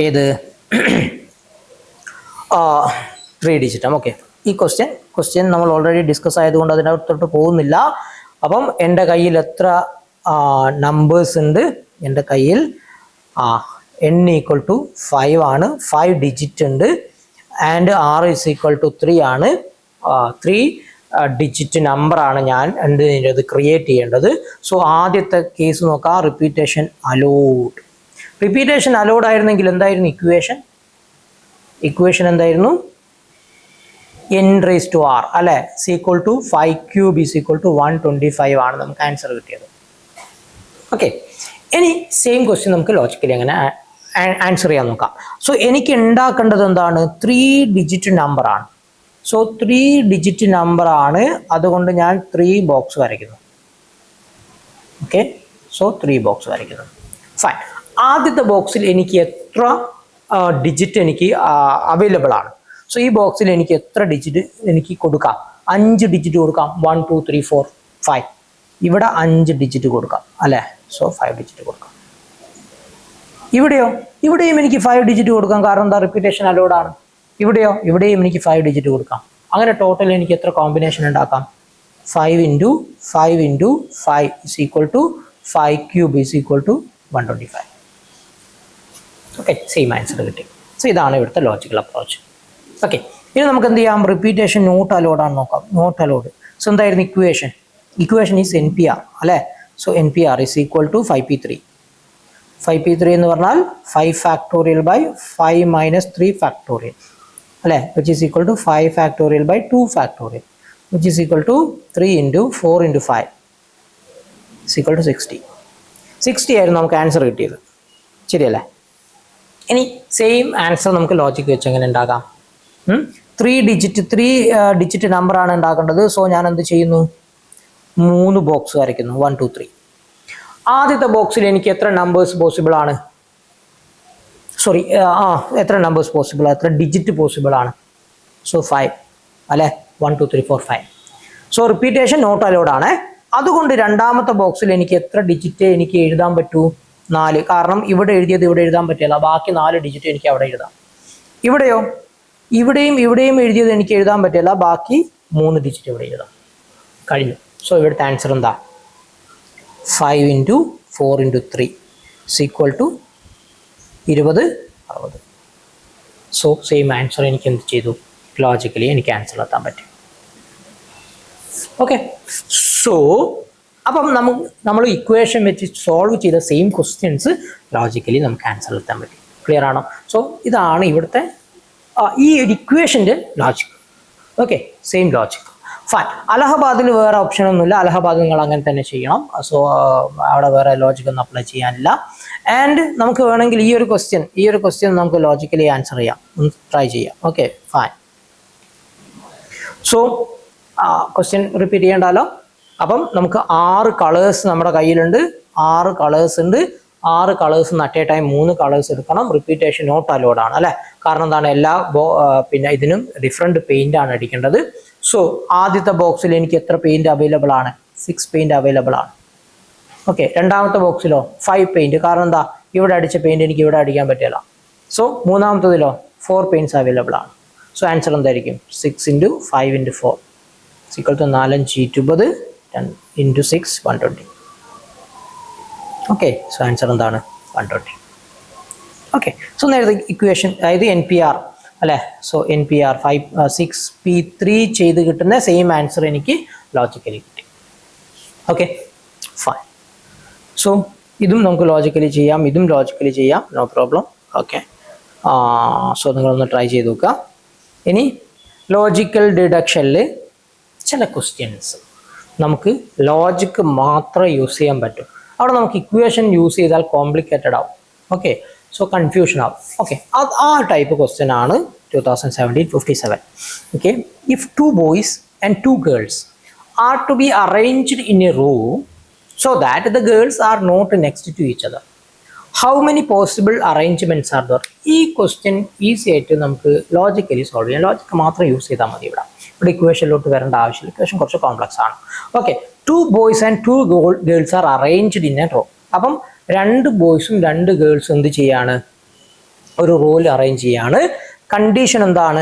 ഏത്? 3 ഡിജിറ്റ്. ഓക്കെ, ഈ ക്വസ്റ്റ്യൻ നമ്മൾ ഓൾറെഡി ഡിസ്കസ് ആയതുകൊണ്ട് അതിനകത്തോട്ട് പോകുന്നില്ല. അപ്പം എൻ്റെ കയ്യിൽ എത്ര നമ്പേഴ്സ് ഉണ്ട്? എൻ്റെ കയ്യിൽ n = 5 ആണ്. 5 ഡിജിറ്റ് ഉണ്ട്. ആൻഡ് R = 3 ആണ്. 3 ഡിജിറ്റ് നമ്പറാണ് ഞാൻ ഇത് ക്രിയേറ്റ് ചെയ്യേണ്ടത്. സോ ആദ്യത്തെ കേസ് നോക്കാം. Repetition allowed. റിപ്പീറ്റേഷൻ അലോഡ് ആയിരുന്നെങ്കിൽ എന്തായിരുന്നു ഇക്വേഷൻ? ഇക്വേഷൻ എന്തായിരുന്നു? n/r അല്ലെ. = 5³ = 125 ആണ് നമുക്ക് ആൻസർ കിട്ടിയത്. ഓക്കെ, ഇനി സെയിം ക്വസ്റ്റ്യൻ നമുക്ക് ലോജിക്കലി എങ്ങനെ ആൻസർ ചെയ്യാൻ നോക്കാം. സോ എനിക്ക് ഉണ്ടാക്കേണ്ടത് എന്താണ്? 3 ഡിജിറ്റ് നമ്പർ ആണ്. സോ 3 ഡിജിറ്റ് നമ്പർ ആണ്, അതുകൊണ്ട് ഞാൻ 3 ബോക്സ് വരയ്ക്കുന്നു. ഓക്കെ, സോ 3 ബോക്സ് വരയ്ക്കുന്നു. ഫൈൻ. ആദ്യത്തെ ബോക്സിൽ എനിക്ക് എത്ര ഡിജിറ്റ് എനിക്ക് അവൈലബിൾ ആണ്? സോ ഈ ബോക്സിൽ എനിക്ക് എത്ര ഡിജിറ്റ് എനിക്ക് കൊടുക്കാം? 5 ഡിജിറ്റ് കൊടുക്കാം. 1 2 3 4 5. ഇവിടെ 5 ഡിജിറ്റ് കൊടുക്കാം അല്ലേ. സോ 5 ഡിജിറ്റ് കൊടുക്കാം. ഇവിടെയും എനിക്ക് 5 ഡിജിറ്റ് കൊടുക്കാം, കാരണം എന്താ? റിപ്പീറ്റേഷൻ അലോഡ് ആണ്. ഇവിടെയും എനിക്ക് 5 ഡിജിറ്റ് കൊടുക്കാം. അങ്ങനെ ടോട്ടൽ എനിക്ക് എത്ര കോമ്പിനേഷൻ ഉണ്ടാക്കാം? 5 × 5 × 5 is equal to 5³ is equal to 125. Okay, same answer കിട്ടി. സോ ഇതാണ് ഇവിടുത്തെ ലോജിക്കൽ അപ്രോച്ച്. ഓക്കെ, ഇനി നമുക്ക് എന്ത് ചെയ്യാം? റിപ്പീറ്റേഷൻ നോട്ട് അലോഡ് ആണ് നോക്കാം. Not allowed. സോ എന്തായിരുന്നു ഇക്വേഷൻ? ഇക്വേഷൻ ഈസ് NPR അല്ലേ. So NPR is equal to 5p3. 5p3 എന്ന് പറഞ്ഞാൽ 5 ഫാക്ടോറിയൽ ബൈ 5 മൈനസ് 3 ഫാക്ടോറിയൽ അല്ലേ, which is equal to 5 factorial by 2 factorial which is equal to 3 into 4 into 5 is equal to 60. 60 ആയിരുന്നു നമുക്ക് ആൻസർ കിട്ടിയത്, ശരിയല്ലേ. ഇനി സെയിം ആൻസർ നമുക്ക് ലോജിക്ക് വെച്ച് എങ്ങനെ ഉണ്ടാക്കാം? 3 ഡിജിറ്റ് നമ്പറാണ് ഉണ്ടാക്കേണ്ടത്. സോ ഞാൻ എന്ത് ചെയ്യുന്നു, 3 ബോക്സ് വരയ്ക്കുന്നു, 1 2 3. ആദ്യത്തെ ബോക്സിൽ എനിക്ക് എത്ര നമ്പേഴ്സ് പോസിബിൾ ആണ്, എത്ര നമ്പേഴ്സ് പോസിബിൾ, എത്ര ഡിജിറ്റ് പോസിബിൾ ആണ്? സോ 5 അല്ലേ, 1 2 3 4 5. സോ റിപ്പീറ്റേഷൻ നോട്ട് അലൗഡ് ആണ്. അതുകൊണ്ട് രണ്ടാമത്തെ ബോക്സിൽ എനിക്ക് എത്ര ഡിജിറ്റ് എനിക്ക് എഴുതാൻ പറ്റൂ? 4. കാരണം ഇവിടെ എഴുതിയത് ഇവിടെ എഴുതാൻ പറ്റില്ല, ബാക്കി 4 ഡിജിറ്റ് എനിക്ക് അവിടെ എഴുതാം. ഇവിടെയോ, ഇവിടെയും എഴുതിയത് എനിക്ക് എഴുതാൻ പറ്റില്ല, ബാക്കി 3 ഡിജിറ്റ് ഇവിടെ എഴുതാം. കഴിഞ്ഞു. സോ ഇവിടുത്തെ ആൻസർ എന്താ? 5 into 4 into 3 is equal to 20 60. So same answer എനിക്ക് എന്ത് ചെയ്തു, ലോജിക്കലി എനിക്ക് ആൻസർ എത്താൻ പറ്റും. ഓക്കെ. സോ അപ്പം നമ്മൾ ഇക്വേഷൻ വെച്ച് സോൾവ് ചെയ്ത സെയിം ക്വസ്റ്റ്യൻസ് ലോജിക്കലി നമുക്ക് ആൻസർ എത്താൻ പറ്റും. ക്ലിയർ ആണോ? സോ ഇതാണ് ഇവിടുത്തെ ഈ ഒരു ഇക്വേഷൻ്റെ logic. Okay, same logic. Fine. അലഹബാദിൽ വേറെ ഓപ്ഷൻ ഒന്നുമില്ല, അലഹബാദ് നിങ്ങൾ അങ്ങനെ തന്നെ ചെയ്യണം. സോ അവിടെ വേറെ ലോജിക് ഒന്നും അപ്ലൈ ചെയ്യാനില്ല. ആൻഡ് നമുക്ക് വേണമെങ്കിൽ ഈ ഒരു ക്വസ്റ്റ്യൻ നമുക്ക് ലോജിക്കലി ആൻസർ ചെയ്യാം, ട്രൈ ചെയ്യാം. Okay, fine. So question repeat ചെയ്യണ്ടല്ലോ. അപ്പം നമുക്ക് 6 കളേഴ്സ് നമ്മുടെ കയ്യിലുണ്ട്, 6 കളേഴ്സ് ഉണ്ട്. 6 colours at A time 3 colours എടുക്കണം. റിപ്പീറ്റേഷൻ നോട്ട് അലൗഡ് ആണ് അല്ലേ, കാരണം എന്താണ്, പിന്നെ ഇതിനും ഡിഫറെൻറ്റ് പെയിൻ്റ് ആണ് അടിക്കേണ്ടത്. സോ ആദ്യത്തെ ബോക്സിൽ എനിക്ക് എത്ര പെയിൻറ് അവൈലബിൾ ആണ്? 6 പെയിൻറ് അവൈലബിൾ ആണ്. ഓക്കെ. രണ്ടാമത്തെ ബോക്സിലോ 5 പെയിൻറ്, കാരണം എന്താ, ഇവിടെ അടിച്ച പെയിൻറ് എനിക്ക് ഇവിടെ അടിക്കാൻ പറ്റില്ല. സോ മൂന്നാമത്തതിലോ 4 പെയിൻറ്റ്സ് അവൈലബിൾ ആണ്. സോ ആൻസർ എന്തായിരിക്കും? 6 into 5 into 4 equal to 4 5 20 into 6 120. Okay. So answer എന്താണ്? 120. ഓക്കെ. സോ നേരത്തെ ഇക്വേഷൻ, അതായത് NPR അല്ലേ. സോ NPR 6p3 ചെയ്ത് കിട്ടുന്ന സെയിം ആൻസർ എനിക്ക് ലോജിക്കലി കിട്ടി. Okay, fine. സോ ഇതും നമുക്ക് ലോജിക്കലി ചെയ്യാം, ഇതും ലോജിക്കലി ചെയ്യാം, നോ പ്രോബ്ലം. ഓക്കെ. സോ നിങ്ങളൊന്ന് ട്രൈ ചെയ്ത് നോക്കുക. ഇനി ലോജിക്കൽ ഡിഡക്ഷനിൽ ചില ക്വസ്റ്റ്യൻസ് നമുക്ക് ലോജിക്ക് മാത്രം യൂസ് ചെയ്യാൻ പറ്റും. അവിടെ നമുക്ക് ഇക്വേഷൻ യൂസ് ചെയ്താൽ കോംപ്ലിക്കേറ്റഡ് ആവും. ഓക്കെ, സോ കൺഫ്യൂഷൻ ആവും. ഓക്കെ, ആ ടൈപ്പ് ക്വസ്റ്റ്യൻ ആണ് 2017-57. Okay. If 2 boys and 2 girls are to be arranged in a row so that the girls are not next to each other, how many possible arrangements are there? ഈ ക്വസ്റ്റ്യൻ ഈസി ആയിട്ട് നമുക്ക് ലോജിക്കലി സോൾവ് ചെയ്യാം. ലോജിക്ക് മാത്രം യൂസ് ചെയ്താൽ മതി. ഇവിടെ ഇക്വേഷനിലോട്ട് വരേണ്ട ആവശ്യമില്ല, ഇക്വേഷൻ കുറച്ച് കോംപ്ലക്സ് ആണ്. Okay. 2 boys and 2 girls are arranged in a row. അപ്പം 2 ബോയ്സും 2 ഗേൾസും എന്ത് ചെയ്യാണ്? ഒരു റോയിൽ അറേഞ്ച് ചെയ്യാണ്. കണ്ടീഷൻ എന്താണ്?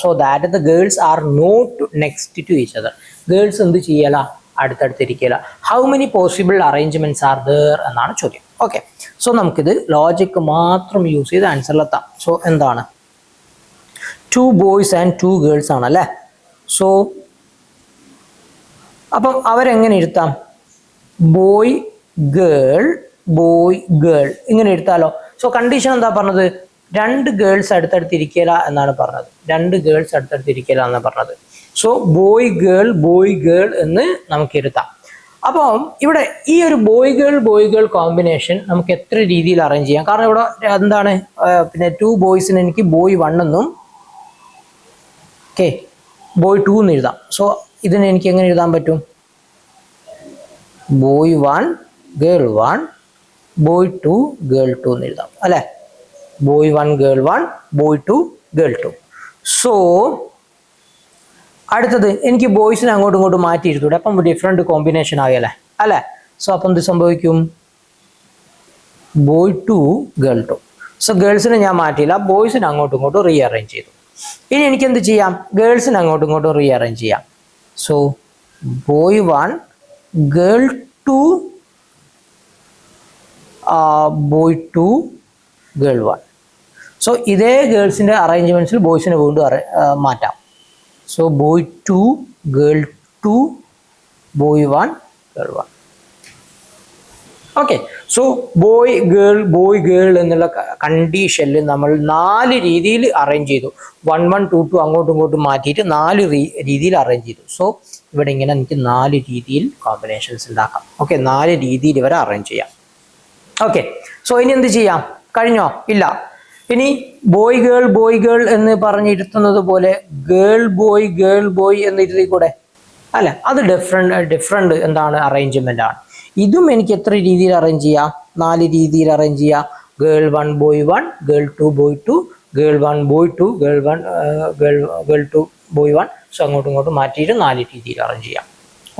So that the girls are not next to each other. Girls എന്ത് ചെയ്യല? അടുത്തടുത്തിരിക്കല. How many possible arrangements are there എന്നാണ് ചോദ്യം. ഓക്കെ. സോ നമുക്കിത് ലോജിക്ക് മാത്രം യൂസ് ചെയ്ത് ആൻസറിലെത്താം. സോ എന്താണ്? 2 boys and 2 girls ആണല്ലേ. സോ അപ്പം അവരെങ്ങനെ എഴുതാം? ബോയ് ഗേൾ ഇങ്ങനെ എഴുതാലോ. സോ കണ്ടീഷൻ എന്താ പറഞ്ഞത്? 2 ഗേൾസ് അടുത്തടുത്തിരിക്കല എന്നാണ് പറഞ്ഞത്. 2 ഗേൾസ് അടുത്തടുത്തിരിക്കല എന്നാണ് പറഞ്ഞത്. സോ ബോയ് ഗേൾ എന്ന് നമുക്ക് എഴുതാം. അപ്പം ഇവിടെ ഈ ഒരു ബോയ് ഗേൾ കോമ്പിനേഷൻ നമുക്ക് എത്ര രീതിയിൽ അറേഞ്ച് ചെയ്യാം? കാരണം ഇവിടെ എന്താണ്, പിന്നെ 2 ബോയ്സിന് എനിക്ക് ബോയ് 1 എന്നും ഓക്കെ ബോയ് 2 എന്ന് എഴുതാം. സോ ഇതിന് എനിക്ക് എങ്ങനെ എഴുതാൻ പറ്റും? ബോയ് 1 ഗേൾ 1 ബോയ് 2 ഗേൾ 2 എന്ന് എഴുതാം അല്ലേ. Boy 1 girl 1 boy 2 girl 2. So അടുത്തത് എനിക്ക് ബോയ്സിനെ അങ്ങോട്ടും ഇങ്ങോട്ടും മാറ്റി ഇരുത്തൂടെ? അപ്പം ഡിഫറെൻറ്റ് കോമ്പിനേഷൻ ആകല്ലേ അല്ലേ. സോ അപ്പം എന്ത് സംഭവിക്കും? Boy 2 girl 2. സോ ഗേൾസിനെ ഞാൻ മാറ്റിയില്ല, ബോയ്സിനെ അങ്ങോട്ടും ഇങ്ങോട്ടും റീഅറേഞ്ച് ചെയ്തു. ഇനി എനിക്ക് എന്ത് ചെയ്യാം? ഗേൾസിനെ അങ്ങോട്ടും ഇങ്ങോട്ടും റീഅറേഞ്ച് ചെയ്യാം. So boy 1 girl 2 boy 2 girl 1. So ഇതേ ഗേൾസിൻ്റെ അറേഞ്ച്മെൻറ്റ്സിൽ ബോയ്സിനെ വീണ്ടും മാറ്റാം. So boy 2 girl 2 boy 1, girl 1. Okay, so boy girl എന്നുള്ള കണ്ടീഷനിൽ നമ്മൾ 4 രീതിയിൽ അറേഞ്ച് ചെയ്തു. 1 1 2 2 അങ്ങോട്ടും ഇങ്ങോട്ടും മാറ്റിയിട്ട് 4 രീതിയിൽ അറേഞ്ച് ചെയ്തു. സോ ഇവിടെ ഇങ്ങനെ എനിക്ക് 4 രീതിയിൽ കോമ്പിനേഷൻസ് ഉണ്ടാക്കാം. ഓക്കെ, 4 രീതിയിൽ വരെ അറേഞ്ച് ചെയ്യാം. ഓക്കെ, സോ ഇനി എന്ത് ചെയ്യാം? കഴിഞ്ഞോ? ഇല്ല. ഇനി ബോയ് ഗേൾ എന്ന് പറഞ്ഞിരുത്തുന്നത് പോലെ ഗേൾ ബോയ് എന്ന് ഇരുത്തിക്കൂടെ? അല്ല, അത് ഡിഫറെന്റ് എന്താണ് അറേഞ്ച്മെന്റ് ആണ്. ഇതും എനിക്ക് എത്ര രീതിയിൽ അറേഞ്ച് ചെയ്യാം? 4 രീതിയിൽ അറേഞ്ച് ചെയ്യാം. Girl 1 boy 1, girl 2 boy 2, girl 1 boy 2, girl 2 boy 1. So അങ്ങോട്ടും ഇങ്ങോട്ടും മാറ്റിയിട്ട് 4 രീതിയിൽ അറേഞ്ച് ചെയ്യാം.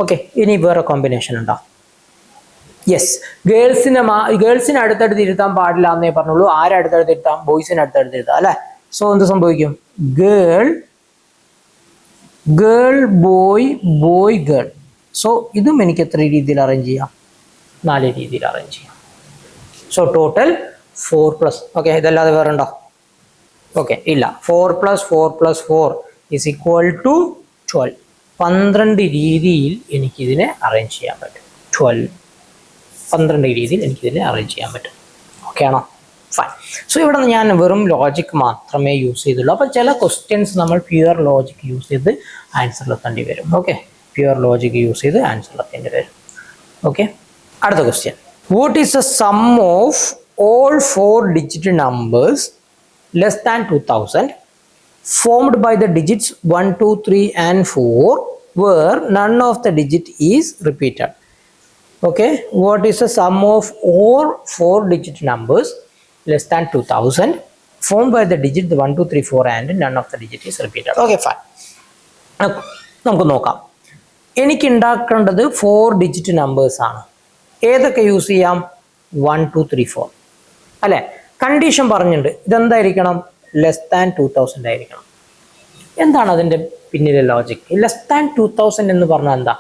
ഓക്കെ, ഇനി വേറെ കോമ്പിനേഷൻ ഉണ്ടോ? യെസ്, ഗേൾസിനെ അടുത്തടുത്ത് ഇരുത്താൻ പാടില്ല എന്നേ പറഞ്ഞുള്ളൂ. അടുത്തടുത്ത് ഇരുത്താം? ബോയ്സിനെ അടുത്തടുത്ത് ഇരുത്താം അല്ലെ. സോ എന്ത് സംഭവിക്കും? Girl boy girl. സോ ഇതും എനിക്ക് എത്ര രീതിയിൽ അറേഞ്ച് ചെയ്യാം? 4 രീതിയിൽ അറേഞ്ച് ചെയ്യാം. So total 4+. ഓക്കെ, ഇതല്ലാതെ വേറെ ഉണ്ടോ? ഓക്കെ, ഇല്ല. 4 + 4 = 12. 12 രീതിയിൽ എനിക്കിതിനെ അറേഞ്ച് ചെയ്യാൻ പറ്റും. 12 രീതിയിൽ എനിക്കിതിനെ അറേഞ്ച് ചെയ്യാൻ പറ്റും. ഓക്കെ ആണോ? ഫൈൻ. സോ ഇവിടെ ഞാൻ വെറും ലോജിക് മാത്രമേ യൂസ് ചെയ്തുള്ളൂ. അപ്പോൾ ചില ക്വസ്റ്റ്യൻസ് നമ്മൾ പ്യുവർ ലോജിക് യൂസ് ചെയ്ത് ആൻസറിലെത്തേണ്ടി വരും. ഓക്കെ, പ്യുവർ ലോജിക് യൂസ് ചെയ്ത് ആൻസറിലെത്തേണ്ടി വരും. ഓക്കെ, അടുത്ത question. What is the sum of all 4-digit numbers less than 2000 formed by the digits 1, 2, 3 and 4 where none of the digit is repeated? Okay, what is the sum of all 4-digit numbers less than 2000 formed by the digit 1, 2, 3, 4 and none of the digit is repeated? Okay, fine. നമുക്ക് നോക്കാം. എനിക്ക് ഉണ്ടാക്കേണ്ടത് 4-digit numbers ആണ്. ഏതൊക്കെ യൂസ് ചെയ്യാം? 1, 2, 3, 4 അല്ലെ. കണ്ടീഷൻ പറഞ്ഞിട്ടുണ്ട്. ഇതെന്തായിരിക്കണം? ലെസ് ദാൻ 2000 ആയിരിക്കണം. എന്താണ് അതിൻ്റെ പിന്നിലെ ലോജിക്? ലെസ് ദാൻ 2000 എന്ന് പറഞ്ഞാൽ എന്താ?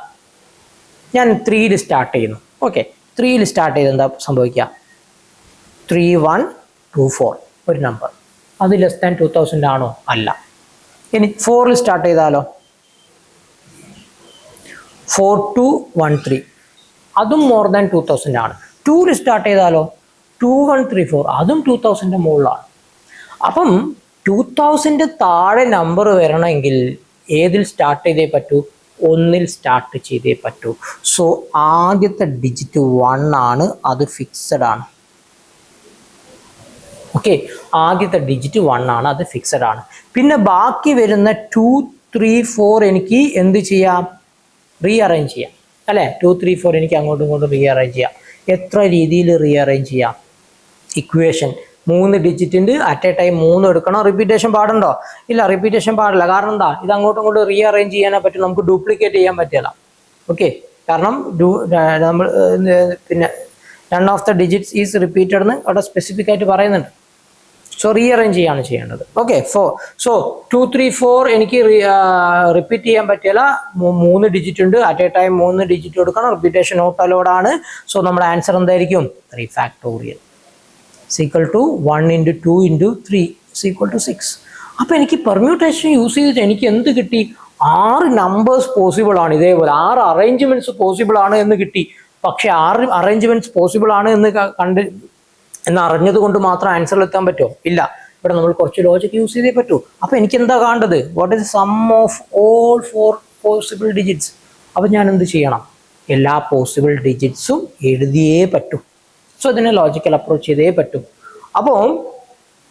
ഞാൻ 3ൽ സ്റ്റാർട്ട് ചെയ്യുന്നു. ഓക്കെ, 3ൽ സ്റ്റാർട്ട് ചെയ്ത് എന്താ സംഭവിക്കുക? 3, 1, 2, 4 ഒരു നമ്പർ. അത് ലെസ് ദാൻ 2000 ആണോ? അല്ല. ഇനി 4ൽ സ്റ്റാർട്ട് ചെയ്താലോ? 4, 2, 1, 3 അതും മോർ ദാൻ 2000 ആണ്. 2ൽ സ്റ്റാർട്ട് ചെയ്താലോ? 2, 1, 3, 4 അതും 2000 മുകളിലാണ്. അപ്പം 2000 താഴെ നമ്പർ വരണമെങ്കിൽ ഏതിൽ സ്റ്റാർട്ട് ചെയ്തേ പറ്റൂ? 1ൽ സ്റ്റാർട്ട് ചെയ്തേ പറ്റൂ. സോ ആദ്യത്തെ ഡിജിറ്റ് 1 ആണ്, അത് ഫിക്സഡ് ആണ്. ഓക്കെ, ആദ്യത്തെ ഡിജിറ്റ് 1 ആണ്, അത് ഫിക്സഡ് ആണ്. പിന്നെ ബാക്കി വരുന്ന 2, 3, 4 എനിക്ക് എന്ത് ചെയ്യാം? റീഅറേഞ്ച് ചെയ്യാം അല്ലേ. 2, 3, 4 എനിക്ക് അങ്ങോട്ടും ഇങ്ങോട്ടും റീഅറേഞ്ച് ചെയ്യാം. എത്ര രീതിയിൽ റീഅറേഞ്ച് ചെയ്യാം? ഇക്വേഷൻ 3 ഡിജിറ്റിൻ്റെ അറ്റ് എ ടൈം 3 എടുക്കണം. റിപ്പീറ്റേഷൻ പാടുണ്ടോ? ഇല്ല, റിപ്പീറ്റേഷൻ പാടില്ല. കാരണം എന്താ? ഇത് അങ്ങോട്ടും ഇങ്ങോട്ടും റീഅറേഞ്ച് ചെയ്യാനേ പറ്റും, നമുക്ക് ഡ്യൂപ്ലിക്കേറ്റ് ചെയ്യാൻ പറ്റില്ല. ഓക്കെ, കാരണം നമ്മൾ പിന്നെ none of the digits is repeated എന്ന് അവിടെ സ്പെസിഫിക് ആയിട്ട് പറയുന്നുണ്ട്. സോ റീഅറേഞ്ച് ചെയ്യാണ് ചെയ്യേണ്ടത്. ഓക്കെ, സോ 2, 3, 4 എനിക്ക് റിപ്പീറ്റ് ചെയ്യാൻ പറ്റില്ല. 3 ഡിജിറ്റ് ഉണ്ട്, അറ്റ് എ ടൈം 3 ഡിജിറ്റ് കൊടുക്കണം. റിപ്പീറ്റേഷൻ നോട്ട് അലൗഡ് ആണ്. സോ നമ്മുടെ ആൻസർ എന്തായിരിക്കും? 3 factorial = 1 × 2 × 3 = 6. അപ്പോൾ എനിക്ക് പെർമ്യൂട്ടേഷൻ യൂസ് ചെയ്തിട്ട് എനിക്ക് എന്ത് കിട്ടി? 6 നമ്പേഴ്സ് പോസിബിൾ ആണ്. ഇതേപോലെ 6 അറേഞ്ച്മെന്റ്സ് പോസിബിൾ ആണ് എന്ന് കിട്ടി. പക്ഷെ 6 അറേഞ്ച്മെന്റ്സ് പോസിബിൾ ആണ് എന്ന് അറിഞ്ഞത് കൊണ്ട് മാത്രം ആൻസറിൽ എത്താൻ പറ്റുമോ? ഇല്ല. ഇവിടെ നമ്മൾ കുറച്ച് ലോജിക് യൂസ് ചെയ്തേ പറ്റൂ. അപ്പോൾ എനിക്ക് എന്താ കാണേണ്ടത്? What is sum of all 4 possible digits? അപ്പോൾ ഞാൻ എന്ത് ചെയ്യണം? എല്ലാ പോസിബിൾ ഡിജിറ്റ്സും എഴുതിയേ പറ്റൂ. സോ ഇതിനെ ലോജിക്കൽ അപ്രോച്ച് ചെയ്തേ പറ്റും. അപ്പോൾ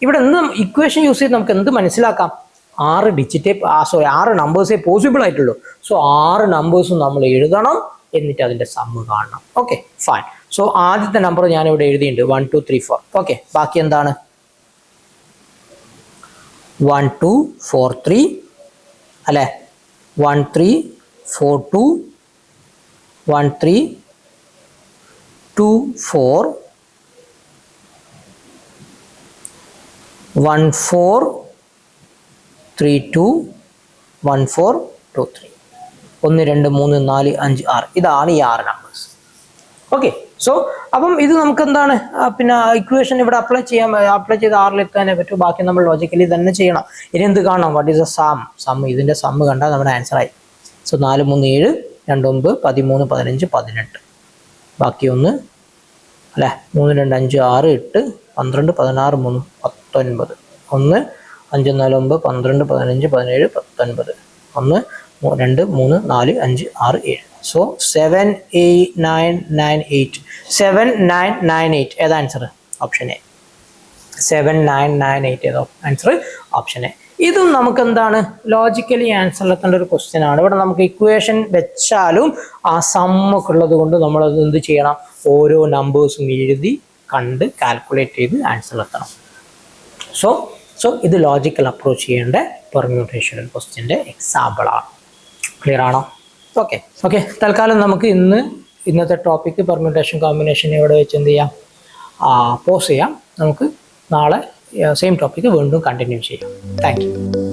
ഇവിടെ എന്ത് ഇക്വേഷൻ യൂസ് ചെയ്ത് നമുക്ക് എന്ത് മനസ്സിലാക്കാം? 6 നമ്പേഴ്സേ പോസിബിൾ ആയിട്ടുള്ളൂ. സോ 6 നമ്പേഴ്സും നമ്മൾ എഴുതണം, എന്നിട്ട് അതിൻ്റെ സമ്മ് കാണണം. Okay, fine. സോ ആദ്യത്തെ നമ്പർ ഞാനിവിടെ എഴുതിയിട്ടുണ്ട് 1, 2, 3, 4. ഓക്കെ, ബാക്കി എന്താണ്? 1, 2, 4, 3 അല്ലേ. 1, 3, 4, 2, 1, 3, 2, 4, 1, 4, 3, 2, 1, 4, 2, 3. 1, 2, 3, 4, 5, 6 ഇതാണ് ഈ 6 നമ്പേഴ്സ്. ഓക്കെ, സോ അപ്പം ഇത് നമുക്ക് എന്താണ്? പിന്നെ ഇക്വേഷൻ ഇവിടെ അപ്ലൈ ചെയ്ത് 6ൽ എത്താനേ പറ്റൂ. ബാക്കി നമ്മൾ ലോജിക്കലി തന്നെ ചെയ്യണം. ഇനി എന്ത് കാണണം? What is the sum? ഇതിൻ്റെ സമ്മ് കണ്ടാൽ നമ്മുടെ ആൻസർ ആയി. സോ 4, 3, 7 2 9 13 15 18 ബാക്കി ഒന്ന് അല്ലേ 3 2 5 6 8 12 16 3 19 1 5 4 9 12 15 17 19 1 2 3 4 5 6 7 സോ 7 8 9 9 8 7 9 9 8 ഏതാ ആൻസർ ഓപ്ഷൻ എ 7 9 9 8 ഏതോ ആൻസർ ഓപ്ഷൻ എ ഇതും നമുക്ക് എന്താണ് ലോജിക്കലി ആൻസർ എത്തേണ്ട ഒരു ക്വസ്റ്റ്യൻ ആണ് ഇവിടെ നമുക്ക് ഇക്വേഷൻ വെച്ചാലും ആ സമ്മൊക്കെ ഉള്ളത് കൊണ്ട് നമ്മൾ അത് എന്ത് ചെയ്യണം ഓരോ നമ്പേഴ്സും എഴുതി കണ്ട് കാൽക്കുലേറ്റ് ചെയ്ത് ആൻസർ എത്തണം സോ ഇത് ലോജിക്കൽ അപ്രോച്ച് ചെയ്യേണ്ട പെർമ്യൂട്ടേഷൻ ക്വസ്റ്റ്യൻ്റെ എക്സാമ്പിൾ ആണ് ക്ലിയർ ആണോ ഓക്കെ തൽക്കാലം നമുക്ക് ഇന്നത്തെ ടോപ്പിക്ക് പെർമ്യൂട്ടേഷൻ കോമ്പിനേഷൻ ഇവിടെ വെച്ച് എന്ത് ചെയ്യാം പോസ് ചെയ്യാം നമുക്ക് നാളെ സെയിം ടോപ്പിക്ക് വീണ്ടും കണ്ടിന്യൂ ചെയ്യാം താങ്ക് യു